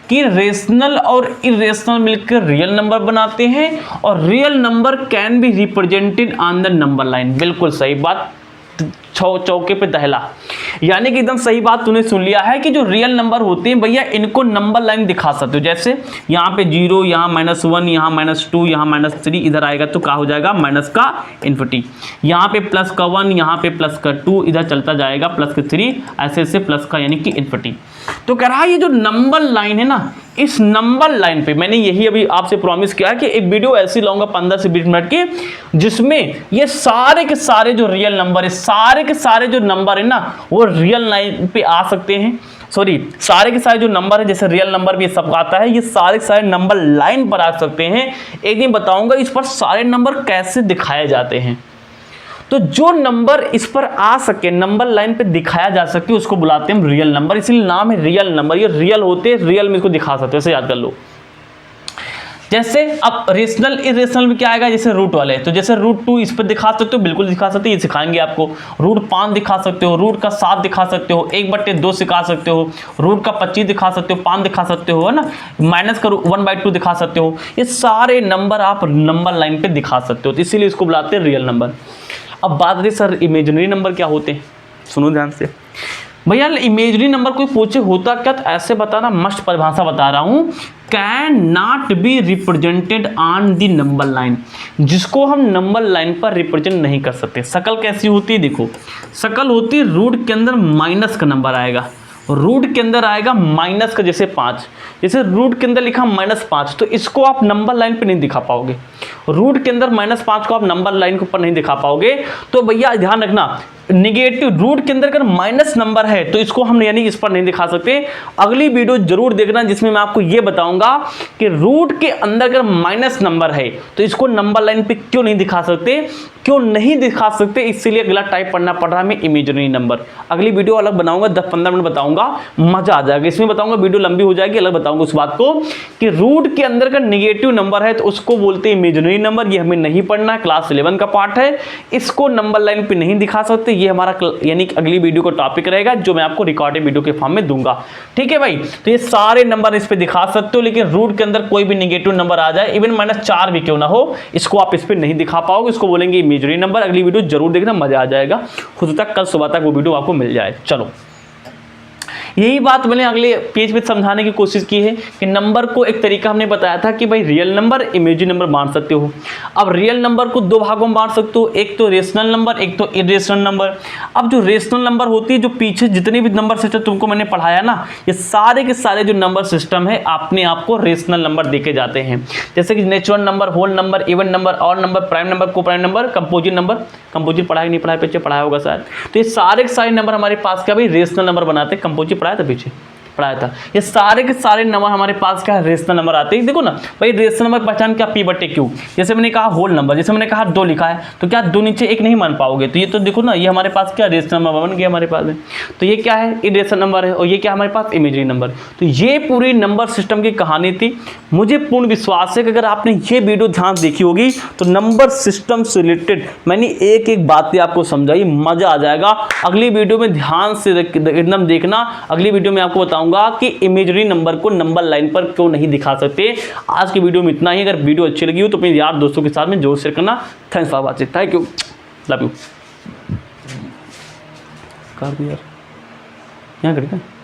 कि रेशनल और इरेशनल मिलकर रियल नंबर बनाते हैं, और real number can be represented on the number line. बिल्कुल सही बात, चौके पे दहला, यानी कि एकदम सही बात तूने सुन लिया है कि जो रियल नंबर होते हैं भैया इनको नंबर लाइन दिखा सकते हो। जैसे यहाँ पे 0, यहाँ -1, यहाँ -2, यहाँ -3, इधर आएगा तो क्या हो जाएगा, माइनस का इन्फिनिटी। यहाँ पे प्लस का 1, यहाँ पे प्लस का 2, इधर चलता जाएगा प्लस का 3, ऐसे ऐसे प्लस का यानी कि इन्फिनिटी। तो कह रहा है ये जो नंबर लाइन है ना, इस नंबर लाइन पे मैंने यही अभी आपसे प्रॉमिस किया है कि एक वीडियो ऐसी लाऊंगा 15 से 20 मिनट की, जिसमें ये सारे के सारे जो रियल नंबर है, सारे के सारे जो नंबर है ना वो रियल लाइन पे आ सकते हैं। सॉरी सारे के सारे जो नंबर है, जैसे रियल नंबर भी सब आता है, ये सारे के सारे नंबर लाइन पर आ सकते हैं। एक दिन बताऊंगा इस पर सारे नंबर कैसे दिखाए जाते हैं। तो जो नंबर इस पर आ सके, नंबर लाइन पे दिखाया जा सके, उसको बुलाते हैं हम रियल नंबर, इसलिए नाम है रियल नंबर। ये रियल होते हैं, रियल में इसको दिखा सकते हो, ऐसे याद कर लो। जैसे अब रेशनल इरेशनल में क्या आएगा, जैसे रूट वाले, तो जैसे √2 इस पर दिखा सकते हो, बिल्कुल दिखा सकते हो, ये सिखाएंगे आपको। √5 दिखा सकते हो, रूट का 7 दिखा सकते हो, 1/2 सिखा सकते हो, रूट का 25 दिखा सकते हो, 5 दिखा सकते हो, है ना, माइनस का 1/2 दिखा सकते हो। ये सारे नंबर आप नंबर लाइन पे दिखा सकते हो, तो इसीलिए इसको बुलाते हैं रियल नंबर। अब बात करें सर इमेजिनरी नंबर क्या होते हैं, सुनो ध्यान से भैया। इमेजिनरी नंबर कोई पूछे होता क्या, तो ऐसे बताना, मस्त परिभाषा बता रहा हूं, can not be represented on the number line, जिसको हम नंबर लाइन पर रिप्रेजेंट नहीं कर सकते। शकल कैसी होती है, देखो शकल होती है रूट के अंदर माइनस का नंबर आएगा, रूट के अंदर आएगा माइनस का, जैसे 5, जैसे रूट के अंदर लिखा -5, तो इसको आप नंबर लाइन पे नहीं दिखा पाओगे। रूट के अंदर -5 को आप नंबर लाइन के ऊपर नहीं दिखा पाओगे। तो भैया ध्यान रखना, निगेटिव रूट के अंदर अगर माइनस नंबर है तो इसको हम यानी इस पर नहीं दिखा सकते। अगली वीडियो जरूर देखना जिसमें मैं आपको ये बताऊंगा कि रूट के अंदर अगर माइनस नंबर है तो इसको नंबर लाइन पे क्यों नहीं दिखा सकते, क्यों नहीं दिखा सकते, इसलिए अगला टाइप पढ़ना पड़ रहा है हमें इमेजिनरी नंबर। अगली वीडियो अलग बनाऊंगा, 10-15 मिनट बताऊंगा, मजा आ जाएगा। इसमें बताऊंगा, वीडियो लंबी हो जाएगी, अलग बताऊंगा उस बात को कि रूट के अंदर का निगेटिव नंबर है तो उसको बोलते हैं इमेजिनरी नंबर। ये हमें नहीं पढ़ना है, क्लास 11 का पार्ट है, इसको नंबर लाइन पे नहीं दिखा सकते। ये हमारा यानी अगली वीडियो का टॉपिक रहेगा जो मैं आपको रिकॉर्डेड वीडियो के फॉर्म में दूंगा, ठीक है भाई। तो ये सारे नंबर इस पे दिखा सकते हो, लेकिन रूट के अंदर कोई भी निगेटिव नंबर आ जाए, इवन -4 भी क्यों ना हो, इसको आप इस पे नहीं दिखा पाओगे, इसको बोलेंगे इमेजिनरी नंबर। अगली वीडियो जरूर देखना, मजा आ जाएगा। खुद तक कल सुबह तक वो वीडियो आपको मिल जाए। चलो, यही बात मैंने अगले पेज पे समझाने की कोशिश की है कि नंबर को एक तरीका हमने बताया था कि भाई रियल नंबर, इमेजिनरी नंबर बांट सकते हो। अब रियल नंबर को 2 भागों में बांट सकते हो, एक तो रेशनल नंबर, एक तो इरेशनल नंबर। अब जो रेशनल नंबर होती है, जो पीछे जितने भी नंबर सिस्टम तुमको मैंने पढ़ाया ना, ये सारे के सारे जो नंबर सिस्टम है अपने आपको रेशनल नंबर देके जाते हैं। जैसे कि natural number, whole number, even number, odd number, prime number, coprime number, composite number. Composite पढ़ाया नहीं पढ़ाया, पीछे पढ़ाया होगा शायद। तो ये सारे के सारे नंबर हमारे पास क्या भाई रेशनल नंबर बनाते हैं। कंपोजिट पढ़ाया था, पीछे पढ़ाया था। ये सारे के सारे नंबर हमारे पास क्या रेशनल नंबर आते हैं। देखो ना भाई, रेशनल नंबर पहचान क्या, P/Q। जैसे मैंने कहा होल नंबर, जैसे मैंने कहा 2 लिखा है तो क्या 2 नीचे 1 नहीं मान पाओगे, तो ये तो देखो ना, ये हमारे पास क्या रेशनल नंबर बन गया हमारे पास में। तो ये क्या है, इरेशनल नंबर है, और ये क्या हमारे पास इमेजिनरी नंबर। तो ये पूरी नंबर सिस्टम की कहानी थी। मुझे पूर्ण विश्वास है कि अगर आपने ये वीडियो ध्यान देखी होगी तो नंबर सिस्टम से रिलेटेड मैंने एक एक बातें आपको समझाई, मजा आ जाएगा। अगली वीडियो में ध्यान से एकदम देखना। अगली वीडियो में आपको बताऊंगा कि इमेजिनरी नंबर को नंबर लाइन पर क्यों नहीं दिखा सकते। आज की वीडियो में इतना ही। अगर वीडियो अच्छी लगी हो तो अपने यार दोस्तों के साथ में जरूर शेयर करना। Thanks for watching, thank you, love you. कर दिया यार, यहाँ कर